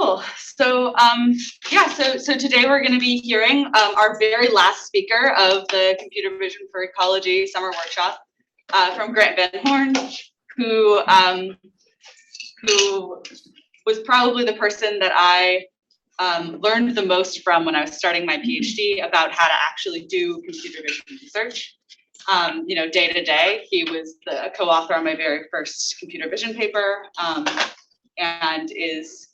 Cool. So so today we're going to be hearing our very last speaker of the Computer Vision for Ecology Summer Workshop from Grant Van Horn, who was probably the person that I learned the most from when I was starting my PhD about how to actually do computer vision research. Day to day, he was the co-author on my very first computer vision paper, and is,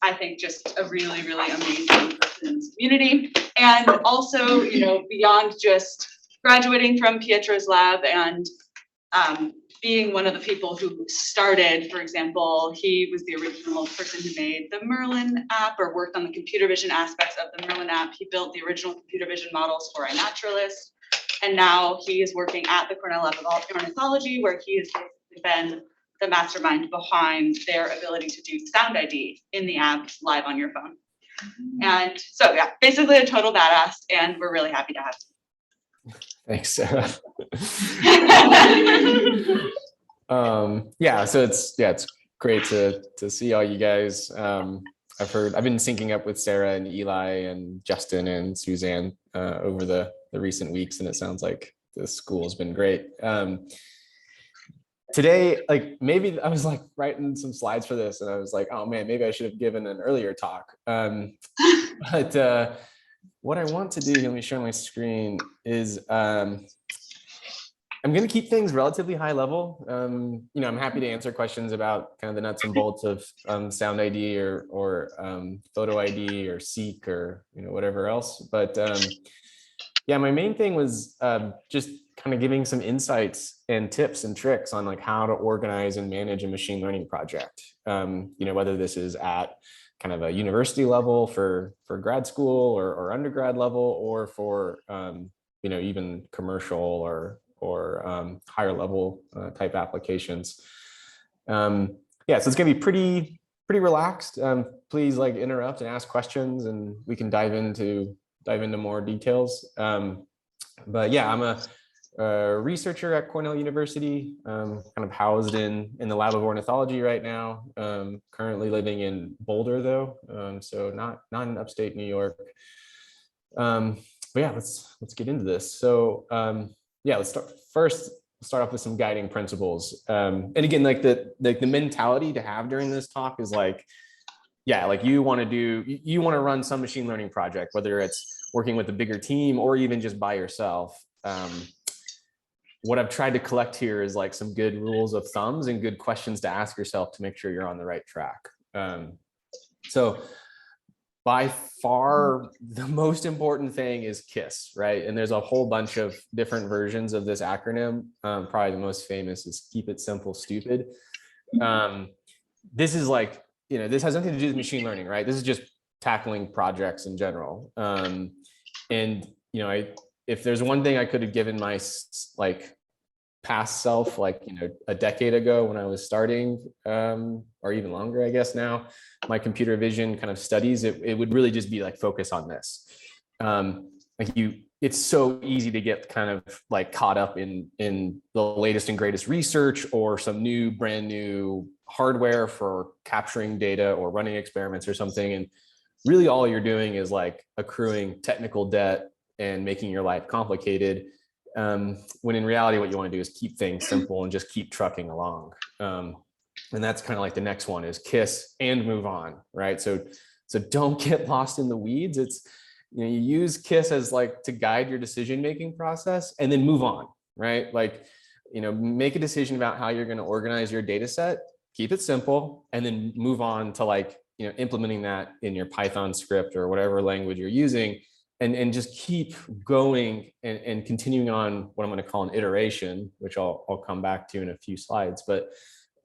I think, just a really, really amazing person in this community. And also, beyond just graduating from Pietro's lab and being one of the people who started, for example, he was the original person who made the Merlin app or worked on the computer vision aspects of the Merlin app. He built the original computer vision models for iNaturalist. And now he is working at the Cornell Lab of Ornithology, where he has been the mastermind behind their ability to do Sound ID in the app live on your phone. And so, yeah, basically a total badass, and we're really happy to have him. Thanks, Sarah. So it's great to see all you guys. I've been syncing up with Sarah and Eli and Justin and Suzanne over the recent weeks, and it sounds like the school has been great. Today, maybe I was writing some slides for this, and I was like, oh man, maybe I should have given an earlier talk. But what I want to do, let me share my screen, is I'm going to keep things relatively high level. I'm happy to answer questions about kind of the nuts and bolts of Sound ID or Photo ID or Seek or whatever else. But my main thing was just kind of giving some insights and tips and tricks on how to organize and manage a machine learning project. Whether this is at kind of a university level for grad school or undergrad level, or for even commercial or higher level type applications. So it's going to be pretty relaxed. Please interrupt and ask questions, and we can dive into more details. But yeah, I'm a researcher at Cornell University, kind of housed in the lab of ornithology right now. Currently living in Boulder though, so not in upstate New York. But yeah, let's get into this. So let's start off with some guiding principles. And again, the mentality to have during this talk is you want to run some machine learning project, whether it's working with a bigger team or even just by yourself. What I've tried to collect here is some good rules of thumbs and good questions to ask yourself to make sure you're on the right track. So by far, the most important thing is KISS, right? And there's a whole bunch of different versions of this acronym. Probably the most famous is Keep It Simple, Stupid. This is this has nothing to do with machine learning, right? This is just tackling projects in general. If there's one thing I could have given my past self, a decade ago when I was starting, or even longer, I guess now, my computer vision kind of studies, it would really just be focus on this. It's so easy to get kind of caught up in the latest and greatest research or some brand new hardware for capturing data or running experiments or something. And really all you're doing is accruing technical debt and making your life complicated, when in reality what you want to do is keep things simple and just keep trucking along. And that's kind of the next one is KISS and move on, right? So don't get lost in the weeds. It's you use KISS as to guide your decision-making process, and then move on, right? Make a decision about how you're going to organize your data set, keep it simple, and then move on to implementing that in your Python script or whatever language you're using. And just keep going and continuing on what I'm going to call an iteration, which I'll come back to in a few slides. But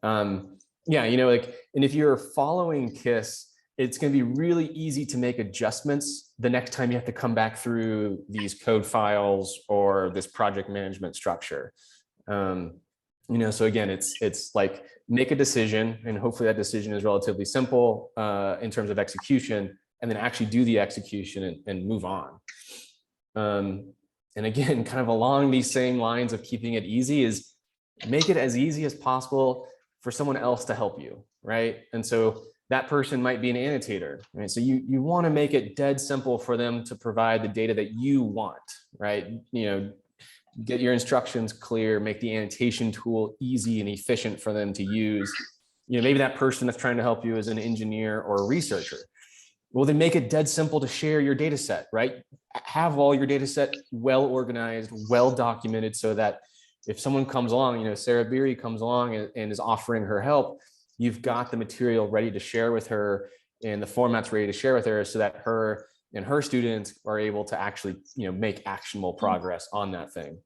and if you're following KISS, it's going to be really easy to make adjustments the next time you have to come back through these code files or this project management structure. So again, it's make a decision, and hopefully that decision is relatively simple in terms of execution, and then actually do the execution and move on. And again, kind of along these same lines of keeping it easy is make it as easy as possible for someone else to help you, right? And so that person might be an annotator, right? So you want to make it dead simple for them to provide the data that you want, right? Get your instructions clear, make the annotation tool easy and efficient for them to use. Maybe that person that's trying to help you is an engineer or a researcher. Well, then make it dead simple to share your data set, right? Have all your data set well organized, well documented, so that if someone comes along, Sarah Beery comes along and is offering her help, you've got the material ready to share with her and the formats ready to share with her, so that her and her students are able to actually, make actionable progress on that thing.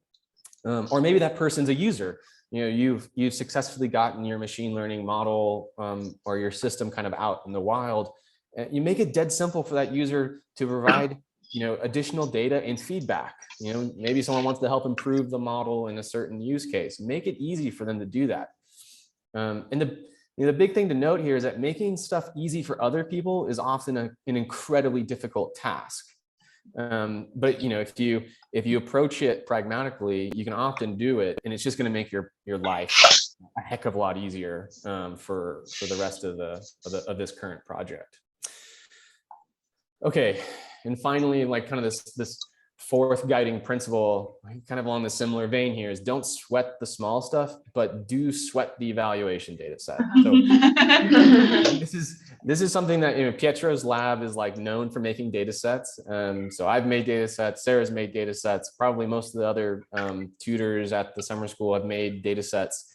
Or maybe that person's a user. You've successfully gotten your machine learning model or your system kind of out in the wild. You make it dead simple for that user to provide, additional data and feedback. Maybe someone wants to help improve the model in a certain use case. Make it easy for them to do that. And the big thing to note here is that making stuff easy for other people is often an incredibly difficult task. But if you approach it pragmatically, you can often do it, and it's just going to make your life a heck of a lot easier for the rest of this current project. Okay, and finally, like kind of this fourth guiding principle, kind of along the similar vein here, is don't sweat the small stuff, but do sweat the evaluation data set. So this is something that Pietro's lab is like known for making data sets. So I've made data sets, Sarah's made data sets, probably most of the other tutors at the summer school have made data sets.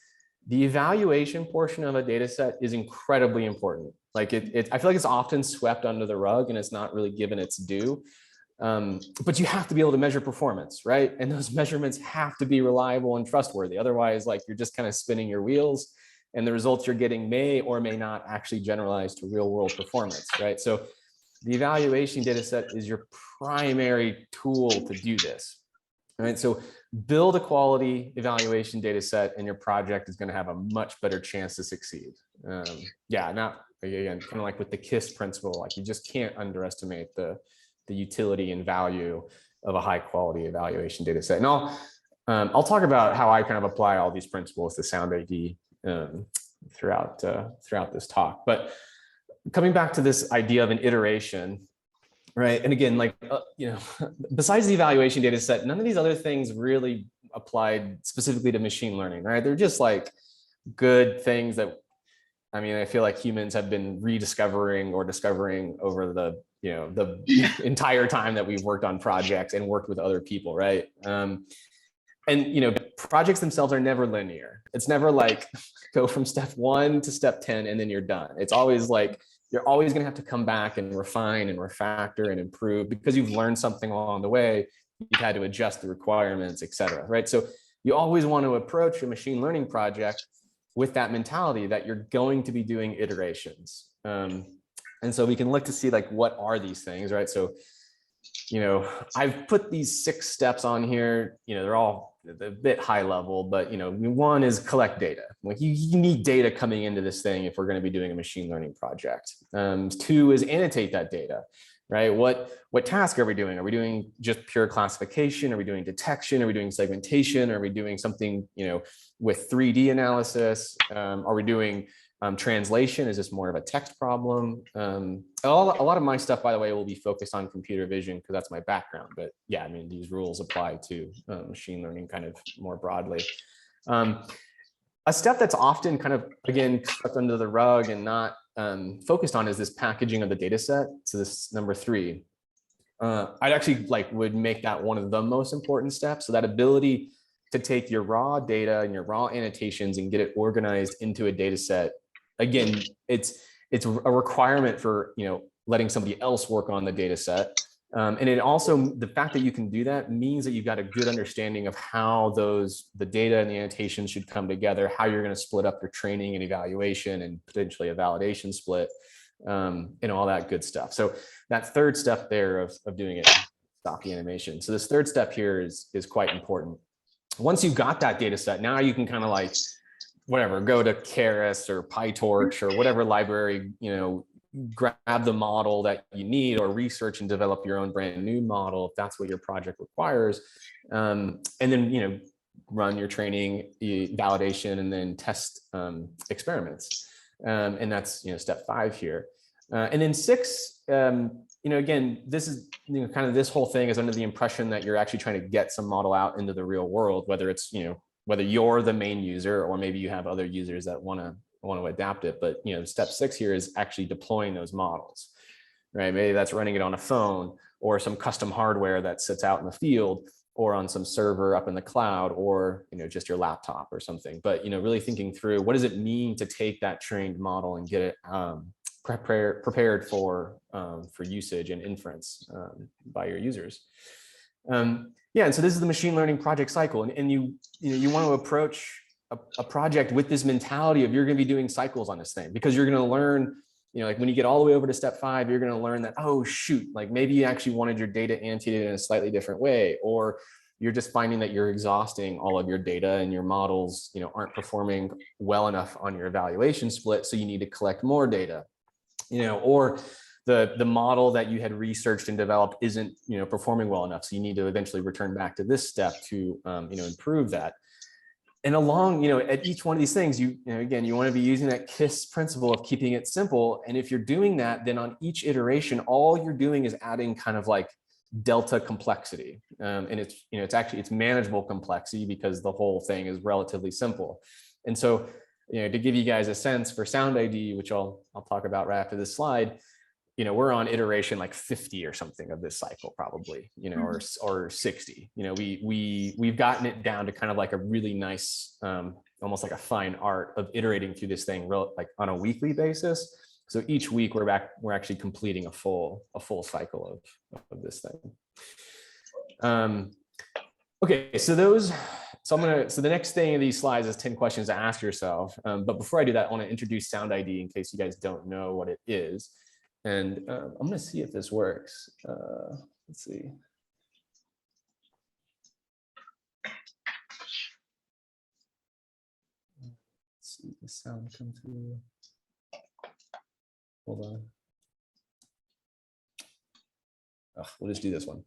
The evaluation portion of a data set is incredibly important. Like I feel like it's often swept under the rug and it's not really given its due. But you have to be able to measure performance, right? And those measurements have to be reliable and trustworthy. Otherwise, like you're just kind of spinning your wheels, and the results you're getting may or may not actually generalize to real world performance, right? So the evaluation data set is your primary tool to do this, right? So build a quality evaluation data set and your project is going to have a much better chance to succeed. Not again, kind of like with the KISS principle, like you just can't underestimate the utility and value of a high quality evaluation data set. And I'll talk about how I kind of apply all these principles to Sound ID throughout this talk. But coming back to this idea of an iteration, right? And again, like besides the evaluation data set, none of these other things really applied specifically to machine learning, right? They're just like good things that I feel like humans have been rediscovering or discovering over the entire time that we've worked on projects and worked with other people, right? And projects themselves are never linear. It's never like go from step 1 to step 10 and then you're done. It's always like you're always going to have to come back and refine and refactor and improve because you've learned something along the way. You've had to adjust the requirements, et cetera, right? So you always want to approach a machine learning project with that mentality that you're going to be doing iterations. And so we can look to see like, what are these things, right? So, I've put these 6 steps on here, they're all a bit high level, but, one is collect data. Like you need data coming into this thing if we're going to be doing a machine learning project. 2 is annotate that data, right? What task are we doing? Are we doing just pure classification? Are we doing detection? Are we doing segmentation? Are we doing something, with 3D analysis? Are we doing translation? Is this more of a text problem? A lot of my stuff, by the way, will be focused on computer vision because that's my background. But yeah, these rules apply to machine learning kind of more broadly. A step that's often kind of, again, swept under the rug and not focused on is this packaging of the data set. So this number 3. I'd actually would make that one of the most important steps. So that ability to take your raw data and your raw annotations and get it organized into a data set. Again, it's a requirement for letting somebody else work on the data set. And it also, the fact that you can do that means that you've got a good understanding of how the data and the annotations should come together, how you're going to split up your training and evaluation and potentially a validation split, and all that good stuff. So that 3rd step there of doing it, stop the animation. So this 3rd step here is quite important. Once you've got that data set, now you can kind of go to Keras or PyTorch or whatever library, grab the model that you need or research and develop your own brand new model if that's what your project requires. And then, run your training, validation, and then test experiments. And that's, step 5 here. And then 6, again, this is, kind of this whole thing is under the impression that you're actually trying to get some model out into the real world, whether it's, whether you're the main user or maybe you have other users that want to adapt it. But, step 6 here is actually deploying those models, right? Maybe that's running it on a phone or some custom hardware that sits out in the field or on some server up in the cloud, or, just your laptop or something. But, really thinking through, what does it mean to take that trained model and get it prepared for usage and inference by your users. Yeah, and so this is the machine learning project cycle, and you want to approach a project with this mentality of you're going to be doing cycles on this thing, because you're going to learn, like when you get all the way over to step 5, you're going to learn that, oh shoot, like maybe you actually wanted your data annotated in a slightly different way, or you're just finding that you're exhausting all of your data and your models, aren't performing well enough on your evaluation split, so you need to collect more data. Or the model that you had researched and developed isn't, performing well enough. So you need to eventually return back to this step to, improve that. And along, at each one of these things, again, you want to be using that KISS principle of keeping it simple. And if you're doing that, then on each iteration, all you're doing is adding kind of like delta complexity. And it's manageable complexity because the whole thing is relatively simple. And so, to give you guys a sense for Sound ID, which I'll talk about right after this slide, we're on iteration like 50 or something of this cycle, probably, or 60. We've gotten it down to kind of like a really nice, almost like a fine art of iterating through this thing like on a weekly basis. So each week we're actually completing a full cycle of this thing. Okay, so the next thing in these slides is 10 questions to ask yourself. But before I do that, I want to introduce Sound ID in case you guys don't know what it is. And I'm going to see if this works. Let's see. Let's see the sound come through. Hold on. We'll just do this one.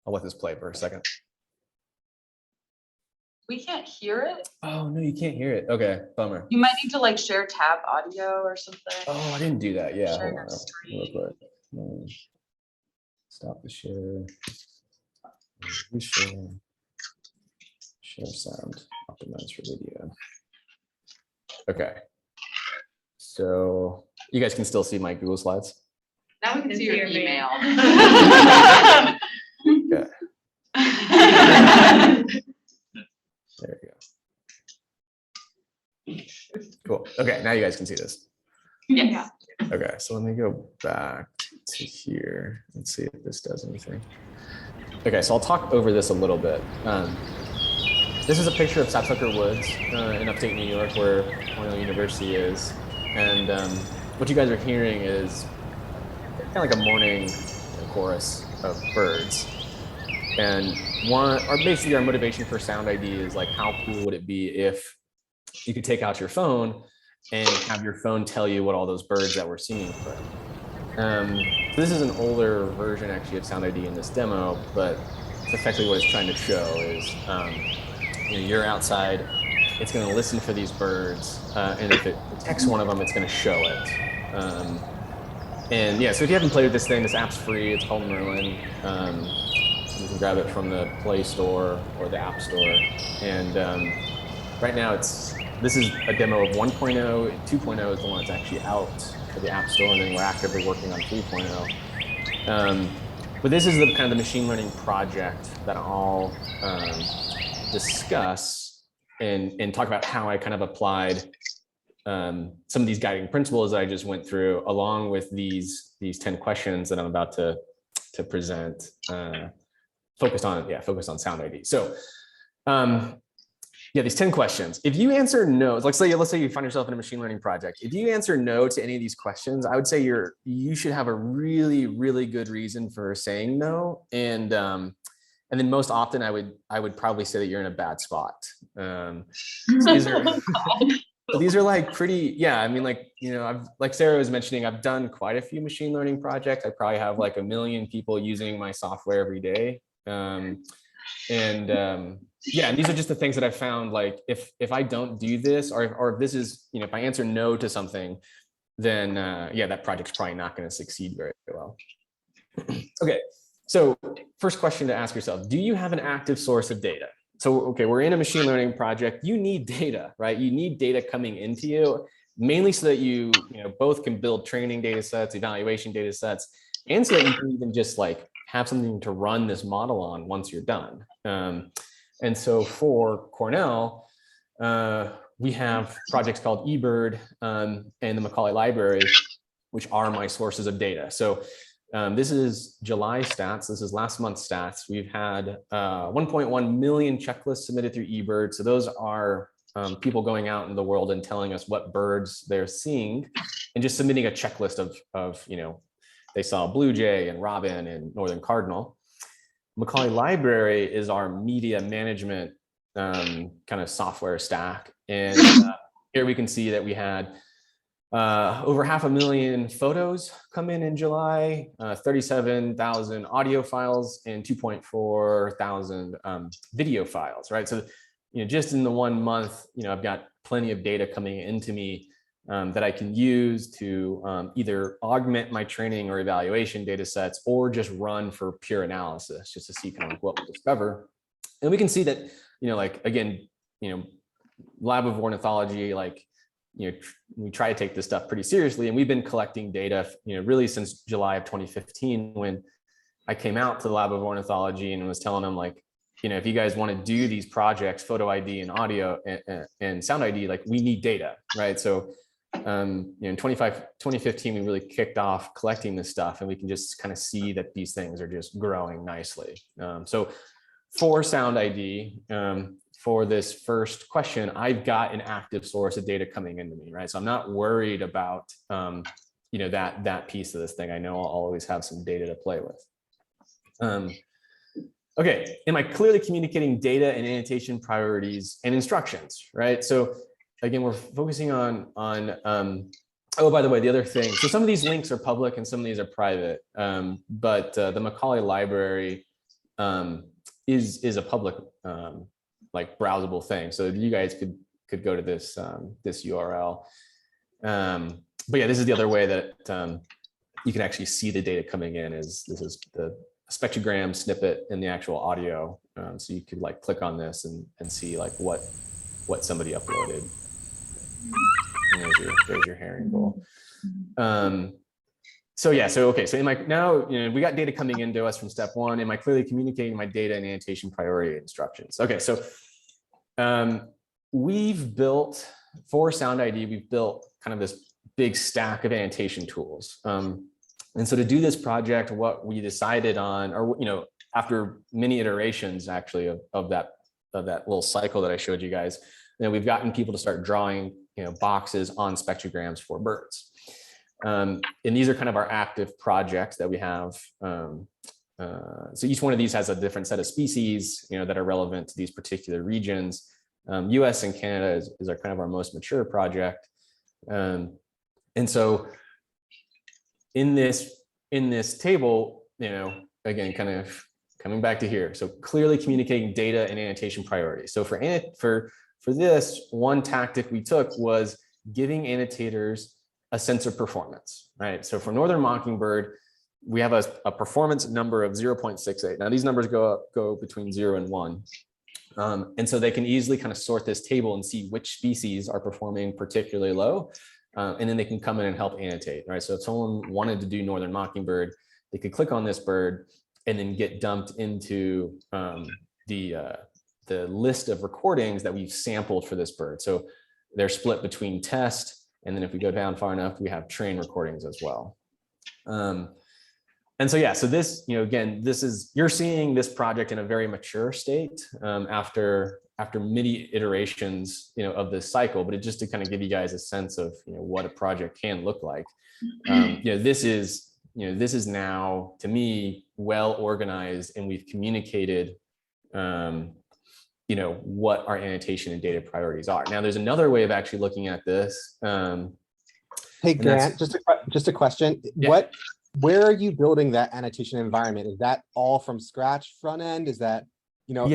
I'll let this play for a second. We can't hear it. Oh, no, you can't hear it. Okay, bummer. You might need to like share tab audio or something. Oh, I didn't do that. Yeah, Share hold your on. screen. Real quick. Stop the share. Reshare. Share sound. Optimize for video. Okay. So you guys can still see my Google Slides? Now we can see your email. Okay. There you go. Cool. Okay, now you guys can see this. Yes. Okay, so let me go back to here and see if this does anything. Okay, so I'll talk over this a little bit. This is a picture of Sapsucker Woods in upstate New York, where Cornell University is. And what you guys are hearing is kind of like a morning chorus of birds. And basically our motivation for Sound ID is like, how cool would it be if you could take out your phone and have your phone tell you what all those birds that we're seeing are. So this is an older version actually of Sound ID in this demo, but effectively what it's trying to show is you're outside, it's going to listen for these birds, and if it detects one of them, it's going to show it. And yeah, so if you haven't played with this thing, this app's free. It's called Merlin. You can grab it from the Play Store or the App Store. And right now, this is a demo of 1.0. 2.0 is the one that's actually out for the App Store, and then we're actively working on 3.0. But this is the kind of the machine learning project that I'll discuss and talk about how I kind of applied some of these guiding principles that I just went through, along with these 10 questions that I'm about to present, focused on Sound ID. So yeah, these 10 questions. If you answer no, let's say you find yourself in a machine learning project. If you answer no to any of these questions, I would say you should have a really, really good reason for saying no. And then most often I would probably say that you're in a bad spot. So these are like pretty, yeah, I mean, like Sarah was mentioning, I've done quite a few machine learning projects. I probably have like 1 million people using my software every day. And yeah, and these are just the things that I found, like if I don't do this, or if this is, if I answer no to something, then yeah, that project's probably not going to succeed very well. Okay, so first question to ask yourself, do you have an active source of data? So, okay, we're in a machine learning project. You need data, right? You need data coming into you, mainly so that you both can build training data sets, evaluation data sets, and so that you can even just like have something to run this model on once you're done. And so for Cornell, we have projects called eBird and the Macaulay Library, which are my sources of data. So this is July stats. This is last month's stats. We've had 1.1 million checklists submitted through eBird. So those are people going out in the world and telling us what birds they're seeing, and just submitting a checklist of they saw blue jay and robin and northern cardinal. Macaulay Library is our media management kind of software stack. And here we can see that we had over 500,000 photos come in July, 37,000 audio files, and 2.4 thousand video files, right? So, just in the 1 month, I've got plenty of data coming into me that I can use to either augment my training or evaluation data sets, or just run for pure analysis, just to see kind of what we discover. And we can see that, like, again, Lab of Ornithology, like, we try to take this stuff pretty seriously, and we've been collecting data, really since July of 2015, when I came out to the Lab of Ornithology and was telling them, like, if you guys want to do these projects, photo ID and audio and sound ID, like, we need data, right? So in 2015, we really kicked off collecting this stuff, and we can just kind of see that these things are just growing nicely. So for sound ID, for this first question, I've got an active source of data coming into me, right? So I'm not worried about that piece of this thing. I know I'll always have some data to play with. Okay, am I clearly communicating data and annotation priorities and instructions, right? So again, we're focusing on oh, by the way, the other thing, so some of these links are public and some of these are private, but the Macaulay Library is a public like browsable thing, so you guys could go to this this URL. But yeah, this is the other way that you can actually see the data coming in. This is the spectrogram snippet in the actual audio, so you could like click on this and see like what somebody uploaded. And there's your herring bull. So yeah, so okay, so am I now, we got data coming into us from step one. Am I clearly communicating my data and annotation priority instructions? Okay, so we've built, for Sound ID, we've built kind of this big stack of annotation tools. And so to do this project, what we decided on, or after many iterations actually of that little cycle that I showed you guys, we've gotten people to start drawing boxes on spectrograms for birds. And these are kind of our active projects that we have. So each one of these has a different set of species, that are relevant to these particular regions. US and Canada is our kind of our most mature project. And so in this table, again, kind of coming back to here. So clearly communicating data and annotation priorities. So for this, one tactic we took was giving annotators a sense of performance, right? So for Northern Mockingbird, we have a performance number of 0.68. Now these numbers go between 0 and 1. And so they can easily kind of sort this table and see which species are performing particularly low. And then they can come in and help annotate, right? So if someone wanted to do Northern Mockingbird, they could click on this bird and then get dumped into the list of recordings that we've sampled for this bird. So they're split between test, and then if we go down far enough, we have train recordings as well. And so yeah, so this, again, you're seeing this project in a very mature state after many iterations, of this cycle, but just to kind of give you guys a sense of, what a project can look like. This is now, to me, well organized, and we've communicated, what our annotation and data priorities are. Now, there's another way of actually looking at this. Hey, Grant, just a question. Yeah. Where are you building that annotation environment? Is that all from scratch front end? Is that You know,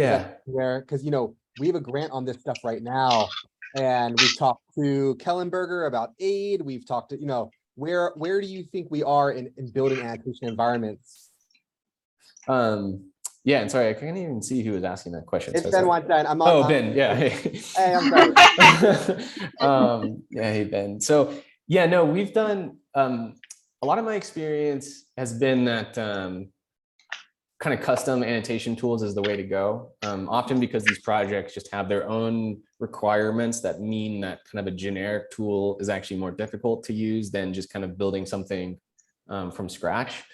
where, because, you know, we have a grant on this stuff right now, and we've talked to Kellenberger about aid. We've talked to, you know, where do you think we are in building annotation environments? Yeah, and sorry, I can't even see who was asking that question. It's So Ben Weinstein. I'm on. Ben, yeah. Hey, I'm sorry. Yeah, hey Ben. So yeah, no, we've done a lot of my experience has been that kind of custom annotation tools is the way to go. Often because these projects just have their own requirements that mean that kind of a generic tool is actually more difficult to use than just kind of building something from scratch.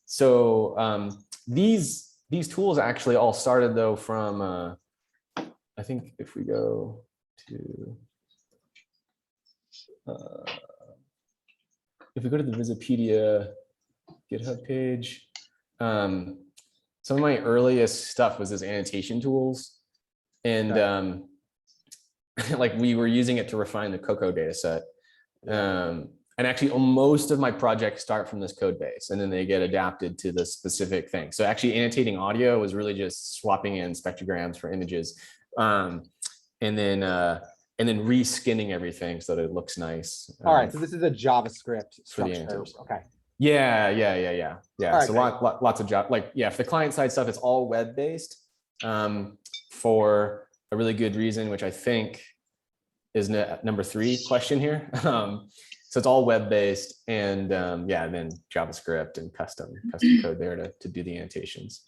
So these tools actually all started though from, I think if we go to, if we go to the Visipedia GitHub page, some of my earliest stuff was as annotation tools. And like we were using it to refine the Cocoa data set. And actually most of my projects start from this code base and then they get adapted to the specific thing. So actually annotating audio was really just swapping in spectrograms for images. And then reskinning everything so that it looks nice. All right, so this is a JavaScript for the structure. annotation. Okay. Yeah. Right, So lots of job, like, yeah, if the client side stuff, it's all web-based for a really good reason, which I think is number 3 question here. So it's all web-based and yeah, and then JavaScript and custom code there to do the annotations.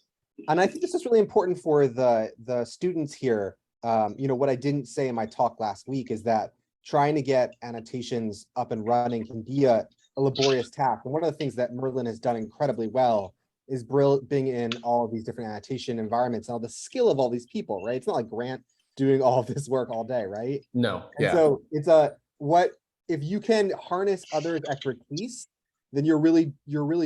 And I think this is really important for the students here. You know, what I didn't say in my talk last week is that trying to get annotations up and running can be a laborious task. And one of the things that Merlin has done incredibly well is bring in all of these different annotation environments and all the skill of all these people, right? It's not like Grant doing all of this work all day, right? No, and so it's if you can harness others' expertise, then you're really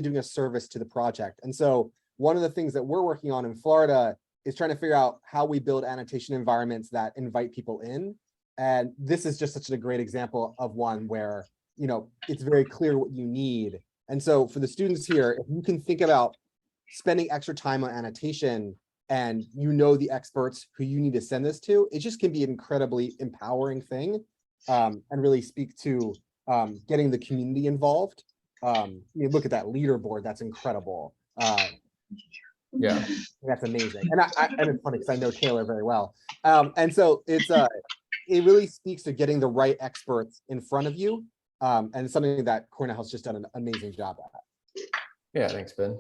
doing a service to the project. And so one of the things that we're working on in Florida is trying to figure out how we build annotation environments that invite people in. And this is just such a great example of one where, you know, it's very clear what you need. And so for the students here, if you can think about spending extra time on annotation and you know the experts who you need to send this to, it just can be an incredibly empowering thing and really speak to getting the community involved. You look at that leaderboard, that's incredible. Yeah, that's amazing. And and it's funny because I know Taylor very well. And so it's it really speaks to getting the right experts in front of you. And something that Cornell has just done an amazing job at. Yeah, thanks, Ben.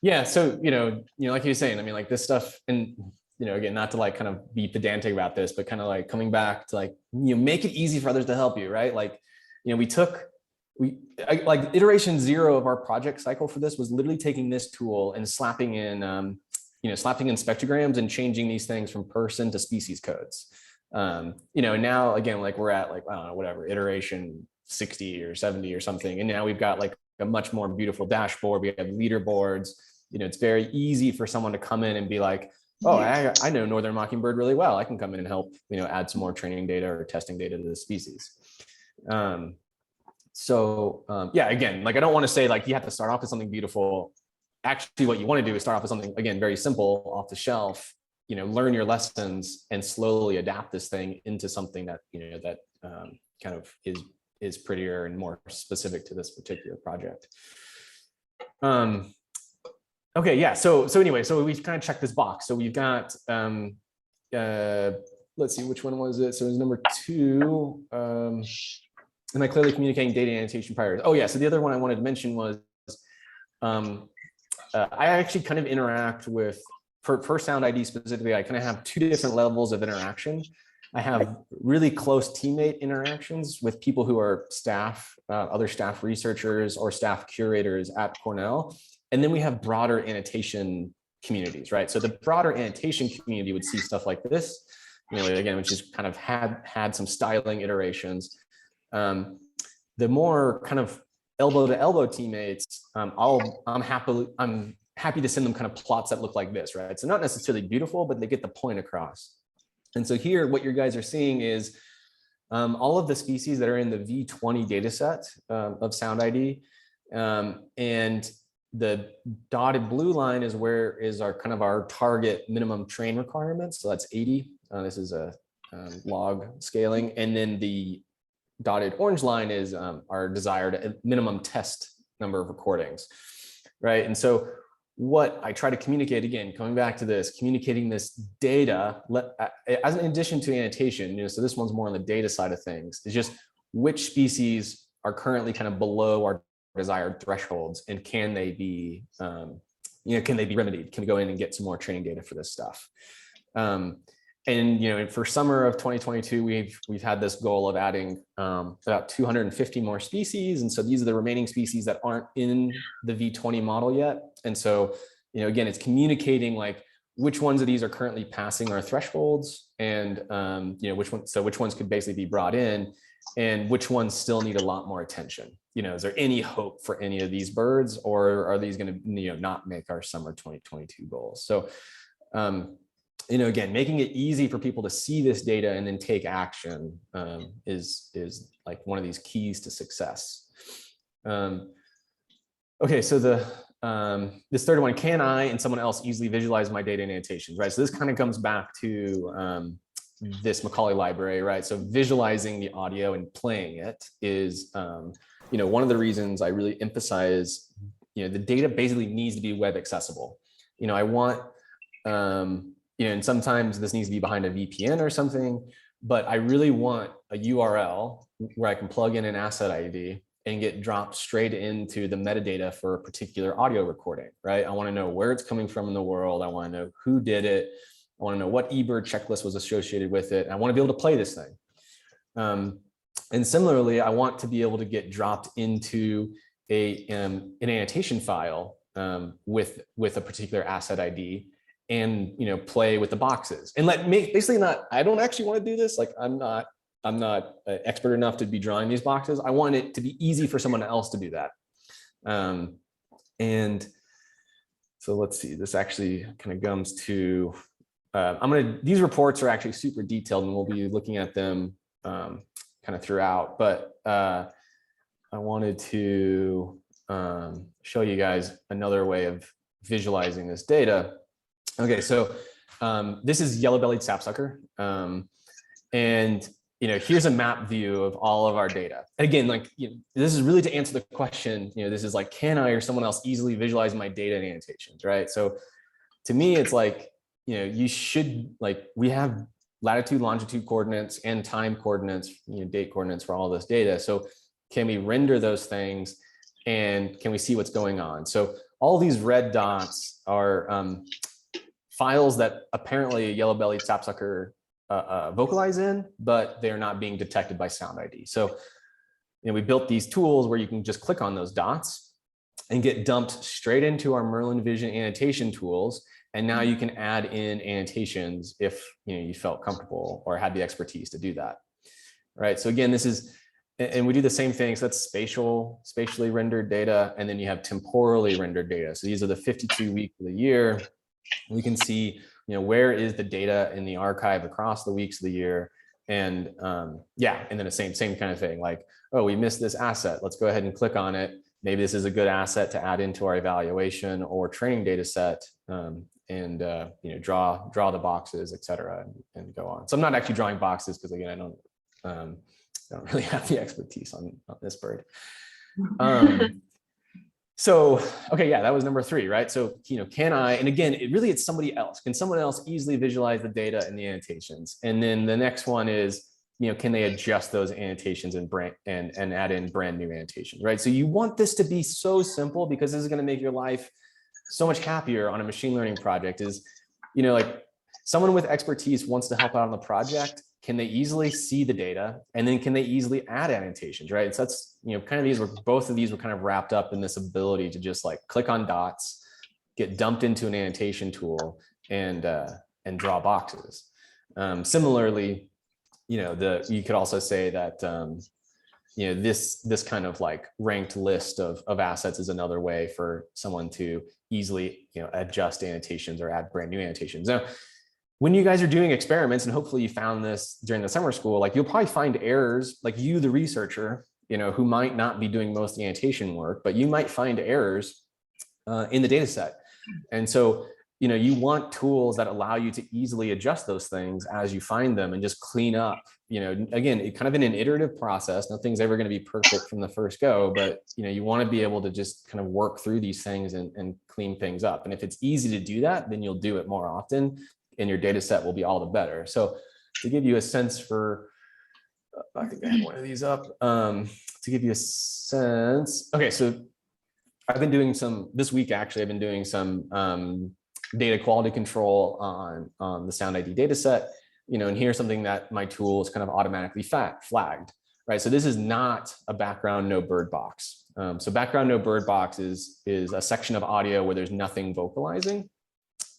Yeah, so you know, like you were saying, I mean, like this stuff, and you know, again, not to like kind of be pedantic about this, but kind of like coming back to like, you know, make it easy for others to help you, right? Like, you know, like iteration 0 of our project cycle for this was literally taking this tool and slapping in, you know, slapping in spectrograms and changing these things from person to species codes. You know, and now again, like we're at like, I don't know, whatever, iteration 60 or 70 or something. And now we've got like a much more beautiful dashboard. We have leaderboards. You know, it's very easy for someone to come in and be like, oh, I know Northern Mockingbird really well. I can come in and help, you know, add some more training data or testing data to the species. Yeah, again, like I don't want to say like you have to start off with something beautiful. Actually, what you want to do is start off with something, again, very simple, off the shelf, you know, learn your lessons and slowly adapt this thing into something that, you know, that kind of is prettier and more specific to this particular project. Okay, yeah, so anyway, so we've kind of checked this box. So we've got, let's see, which one was it? So it was number 2. Am I clearly communicating data annotation priorities? Oh yeah, so the other one I wanted to mention was, I actually kind of interact with, for Sound ID specifically, I kind of have 2 different levels of interaction. I have really close teammate interactions with people who are staff, other staff researchers or staff curators at Cornell. And then we have broader annotation communities, right? So the broader annotation community would see stuff like this, you know, again, which is kind of had some styling iterations. The more kind of elbow to elbow teammates, I'm happy to send them kind of plots that look like this, right? So not necessarily beautiful, but they get the point across. And so here, what your guys are seeing is all of the species that are in the V20 data set of Sound ID. And the dotted blue line is where is our kind of our target minimum train requirements. So that's 80. This is a log scaling. And then the dotted orange line is our desired minimum test number of recordings, right? And so what I try to communicate, again, coming back to this, communicating this data, as an addition to annotation, so this one's more on the data side of things, is just which species are currently kind of below our desired thresholds, and can they be, can they be remedied? Can we go in and get some more training data for this stuff? And for summer of 2022, we've had this goal of adding about 250 more species, and so these are the remaining species that aren't in the V20 model yet. And so, again, it's communicating like which ones of these are currently passing our thresholds, and which ones could basically be brought in, and which ones still need a lot more attention. Is there any hope for any of these birds, or are these going to not make our summer 2022 goals? So again, making it easy for people to see this data and then take action is like one of these keys to success. Okay, so this third one, can I and someone else easily visualize my data and annotations, right? So this kind of comes back to this Macaulay library, right? So visualizing the audio and playing it is, one of the reasons I really emphasize, the data basically needs to be web accessible. I want, and sometimes this needs to be behind a VPN or something, but I really want a URL where I can plug in an asset ID and get dropped straight into the metadata for a particular audio recording, right? I want to know where it's coming from in the world. I want to know who did it. I want to know what eBird checklist was associated with it. And I want to be able to play this thing. And similarly, I want to be able to get dropped into an annotation file with a particular asset ID, and play with the boxes, and I don't actually want to do this. Like I'm not expert enough to be drawing these boxes. I want it to be easy for someone else to do that. And so let's see, this actually kind of comes to, these reports are actually super detailed, and we'll be looking at them kind of throughout, but I wanted to show you guys another way of visualizing this data. Okay, so this is yellow-bellied sapsucker, and here's a map view of all of our data. Again, this is really to answer the question. This is like, can I or someone else easily visualize my data and annotations, right? So, to me, it's like you should we have latitude, longitude coordinates and time coordinates, date coordinates for all this data. So, can we render those things, and can we see what's going on? So, all these red dots are files that apparently a yellow-bellied sapsucker vocalize in, but they're not being detected by Sound ID. So we built these tools where you can just click on those dots and get dumped straight into our Merlin Vision annotation tools. And now you can add in annotations if you felt comfortable or had the expertise to do that. Right. So again, this is, and we do the same thing. So that's spatially rendered data, and then you have temporally rendered data. So these are the 52 weeks of the year. We can see, where is the data in the archive across the weeks of the year, and and then the same kind of thing. Like, oh, we missed this asset. Let's go ahead and click on it. Maybe this is a good asset to add into our evaluation or training data set, and draw the boxes, et cetera, and go on. So I'm not actually drawing boxes because, again, I don't really have the expertise on this bird. So, okay, yeah, that was number 3, right? So, can I, and again, it's somebody else. Can someone else easily visualize the data and the annotations? And then the next one is, can they adjust those annotations and add in brand new annotations, right? So you want this to be so simple, because this is going to make your life so much happier on a machine learning project. Is, someone with expertise wants to help out on the project. Can they easily see the data, and then can they easily add annotations, right? So that's, kind of both of these were kind of wrapped up in this ability to just click on dots, get dumped into an annotation tool, and draw boxes. Similarly, you could also say that, this kind of ranked list of assets is another way for someone to easily, adjust annotations or add brand new annotations. Now, when you guys are doing experiments, and hopefully you found this during the summer school, you'll probably find errors, you, the researcher, who might not be doing most of the annotation work, but you might find errors in the data set. And so, you want tools that allow you to easily adjust those things as you find them and just clean up, again, it kind of in an iterative process. Nothing's ever going to be perfect from the first go, but you want to be able to just kind of work through these things and clean things up. And if it's easy to do that, then you'll do it more often and your data set will be all the better. So to give you a sense for, I think I have one of these up, to give you a sense. Okay, so I've been doing this week, actually, I've been doing some data quality control on the Sound ID data set, and here's something that my tool is kind of automatically flagged, right? So this is not a background no bird box. So background no bird box is a section of audio where there's nothing vocalizing.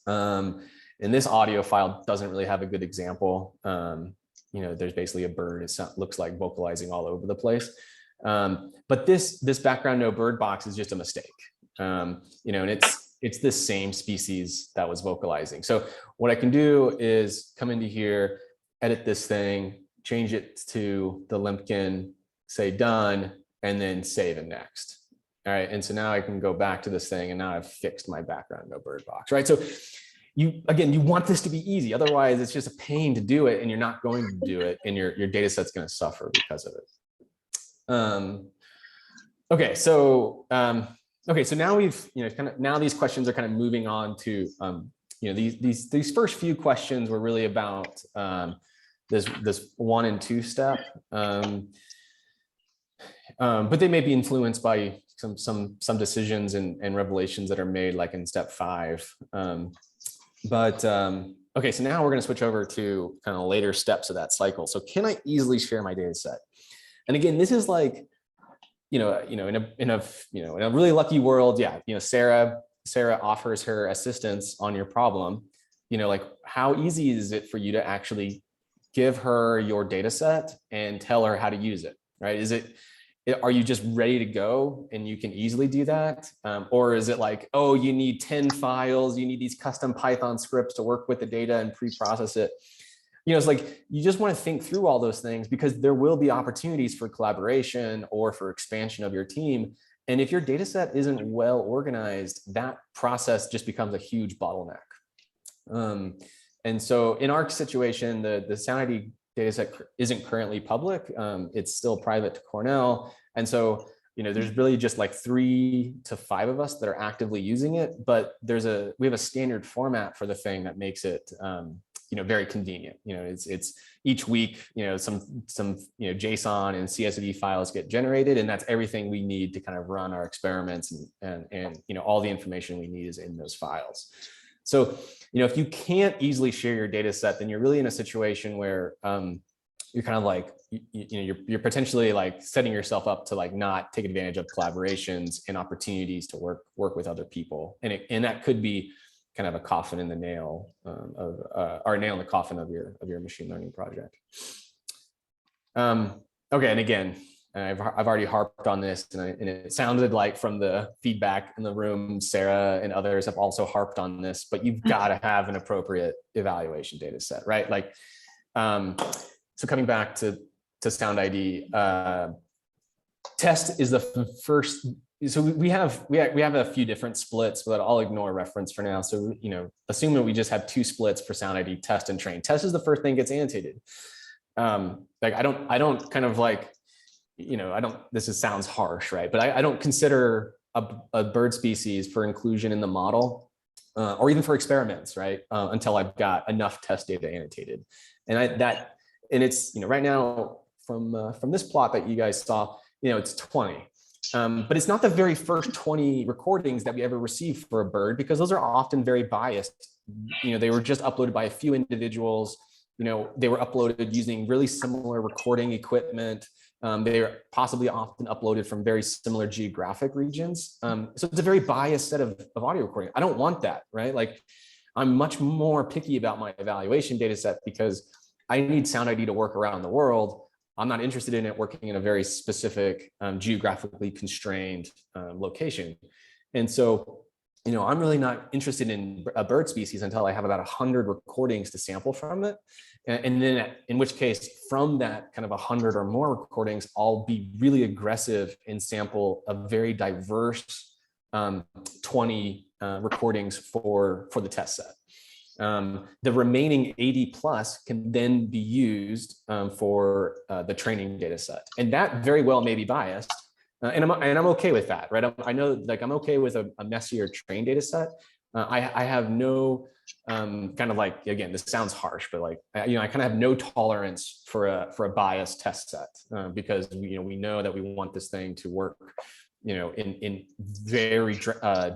And this audio file doesn't really have a good example. There's basically a bird, it looks like vocalizing all over the place. But this background no bird box is just a mistake. And it's this same species that was vocalizing. So what I can do is come into here, edit this thing, change it to the Limpkin, say done, and then save and next. All right, and so now I can go back to this thing and now I've fixed my background no bird box, right? So you want this to be easy. Otherwise it's just a pain to do it and you're not going to do it and your data set's going to suffer because of it. Okay, so now we've now these questions are kind of moving on to these first few questions were really about this 1 and 2 step, but they may be influenced by some decisions and revelations that are made like in step 5. Okay, so now we're going to switch over to kind of later steps of that cycle. So can I easily share my data set? And again, this is like, in a really lucky world, yeah, Sarah offers her assistance on your problem. Like how easy is it for you to actually give her your data set and tell her how to use it, right? Are you just ready to go and you can easily do that? Or is it like, oh, you need 10 files, you need these custom Python scripts to work with the data and pre-process it? It's like, you just want to think through all those things because there will be opportunities for collaboration or for expansion of your team. And if your data set isn't well organized, that process just becomes a huge bottleneck. And so in our situation, the Sound ID data set isn't currently public. It's still private to Cornell. And so, there's really just like 3 to 5 of us that are actively using it, but we have a standard format for the thing that makes it, very convenient. It's each week, some JSON and CSV files get generated, and that's everything we need to kind of run our experiments, and all the information we need is in those files. So, if you can't easily share your data set, then you're really in a situation where you're kind of like, you're potentially like setting yourself up to like not take advantage of collaborations and opportunities to work with other people, and that could be kind of a coffin in the nail or a nail in the coffin of your machine learning project. Okay, and again, I've already harped on this, and it sounded like from the feedback in the room, Sarah and others have also harped on this, but you've got to have an appropriate evaluation data set, right? Like, so coming back to Sound ID, test is the first. So we have a few different splits, but I'll ignore reference for now. So, assume that we just have 2 splits for Sound ID, test and train. Test is the first thing gets annotated. Like I don't kind of like, sounds harsh, right? But I don't consider a bird species for inclusion in the model or even for experiments, right? Until I've got enough test data annotated. And it's, right now from this plot that you guys saw, it's 20. But it's not the very first 20 recordings that we ever received for a bird, because those are often very biased. They were just uploaded by a few individuals. They were uploaded using really similar recording equipment. They are possibly often uploaded from very similar geographic regions. So it's a very biased set of audio recording. I don't want that, right? Like, I'm much more picky about my evaluation data set because I need Sound ID to work around the world. I'm not interested in it working in a very specific geographically constrained location. And so, I'm really not interested in a bird species until I have about 100 recordings to sample from it. And then in which case, from that kind of 100 or more recordings, I'll be really aggressive and sample a very diverse 20 recordings for the test set. The remaining 80 plus can then be used for the training data set. And that very well may be biased. And I'm okay with that, right? I know, like, I'm okay with a messier train data set. I have no kind of, like, again, this sounds harsh, but like, I kind of have no tolerance for a biased test set because we know that we want this thing to work, in very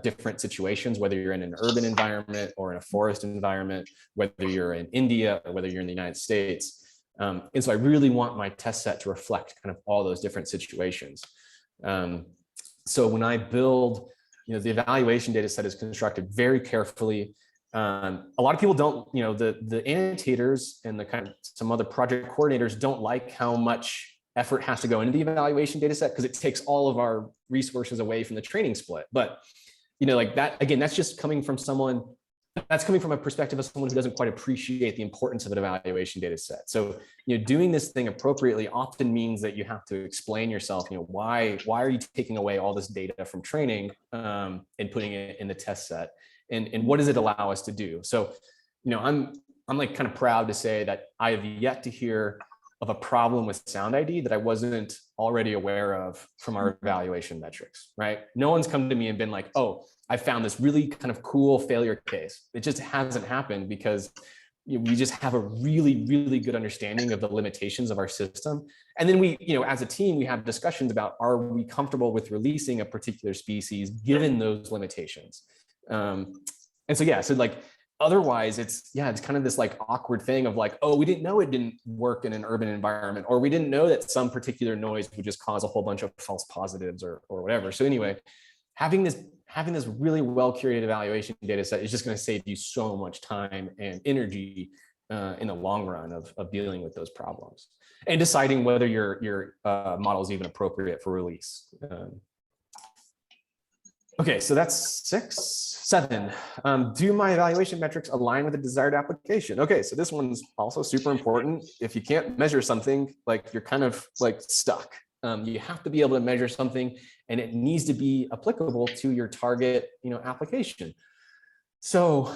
different situations, whether you're in an urban environment or in a forest environment, whether you're in India or whether you're in the United States. And so I really want my test set to reflect kind of all those different situations. So when I build, the evaluation data set is constructed very carefully. A lot of people don't, the annotators and the kind of some other project coordinators don't like how much effort has to go into the evaluation data set because it takes all of our resources away from the training split. But, like that, again, that's just coming from a perspective of someone who doesn't quite appreciate the importance of an evaluation data set. So, doing this thing appropriately often means that you have to explain yourself, why are you taking away all this data from training and putting it in the test set? And what does it allow us to do? So, I'm like kind of proud to say that I have yet to hear of a problem with Sound ID that I wasn't already aware of from our evaluation metrics, right? No one's come to me and been like, oh, I found this really kind of cool failure case. It just hasn't happened because we just have a really, really good understanding of the limitations of our system. And then we, as a team, we have discussions about, are we comfortable with releasing a particular species given those limitations? And so, yeah, so like, otherwise it's kind of this like awkward thing of like, oh, we didn't know it didn't work in an urban environment, or we didn't know that some particular noise would just cause a whole bunch of false positives or whatever. So anyway, having this really well curated evaluation data set is just going to save you so much time and energy in the long run of dealing with those problems and deciding whether your model is even appropriate for release. Okay, so that's 7. Do my evaluation metrics align with the desired application? Okay, so this one's also super important. If you can't measure something, like, you're kind of like stuck. You have to be able to measure something, and it needs to be applicable to your target, application. So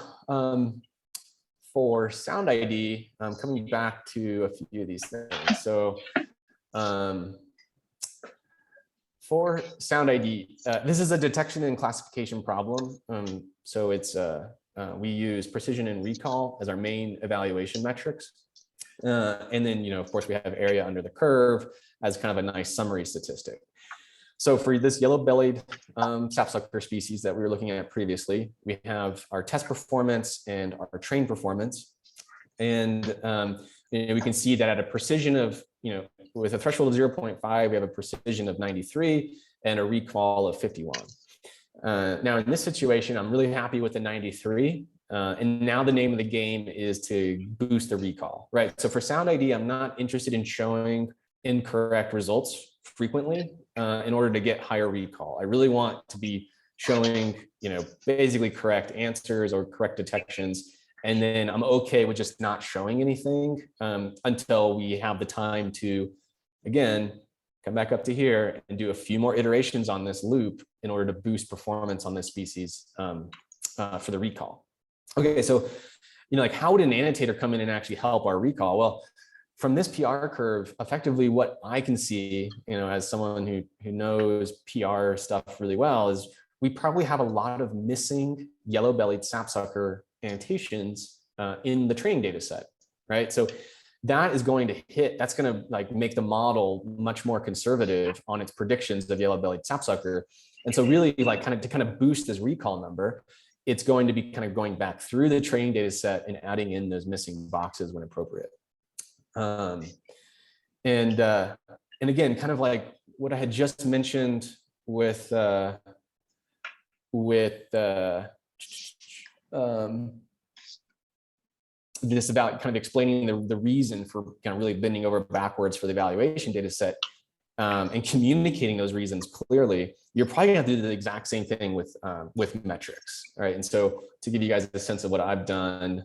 for Sound ID, coming back to a few of these things. So for Sound ID, this is a detection and classification problem. So it's we use precision and recall as our main evaluation metrics. And then, of course, we have area under the curve as kind of a nice summary statistic. So for this yellow-bellied sapsucker species that we were looking at previously, we have our test performance and our train performance. And we can see that at a precision of, with a threshold of 0.5, we have a precision of 93 and a recall of 51. Now in this situation, I'm really happy with the 93. And now the name of the game is to boost the recall, right? So for Sound ID, I'm not interested in showing incorrect results frequently in order to get higher recall. I really want to be showing, basically correct answers or correct detections. And then I'm okay with just not showing anything until we have the time to, again, come back up to here and do a few more iterations on this loop in order to boost performance on this species for the recall. Okay, so, like, how would an annotator come in and actually help our recall? Well, from this PR curve, effectively what I can see, as someone who knows PR stuff really well, is we probably have a lot of missing yellow-bellied sapsucker annotations in the training data set, right? So that is going to that's going to like make the model much more conservative on its predictions of yellow-bellied sapsucker. And so really, like, to kind of boost this recall number, it's going to be kind of going back through the training data set and adding in those missing boxes when appropriate. And again, kind of like what I had just mentioned with this about kind of explaining the reason for kind of really bending over backwards for the evaluation data set and communicating those reasons clearly, you're probably gonna have to do the exact same thing with metrics, right? And so to give you guys a sense of what I've done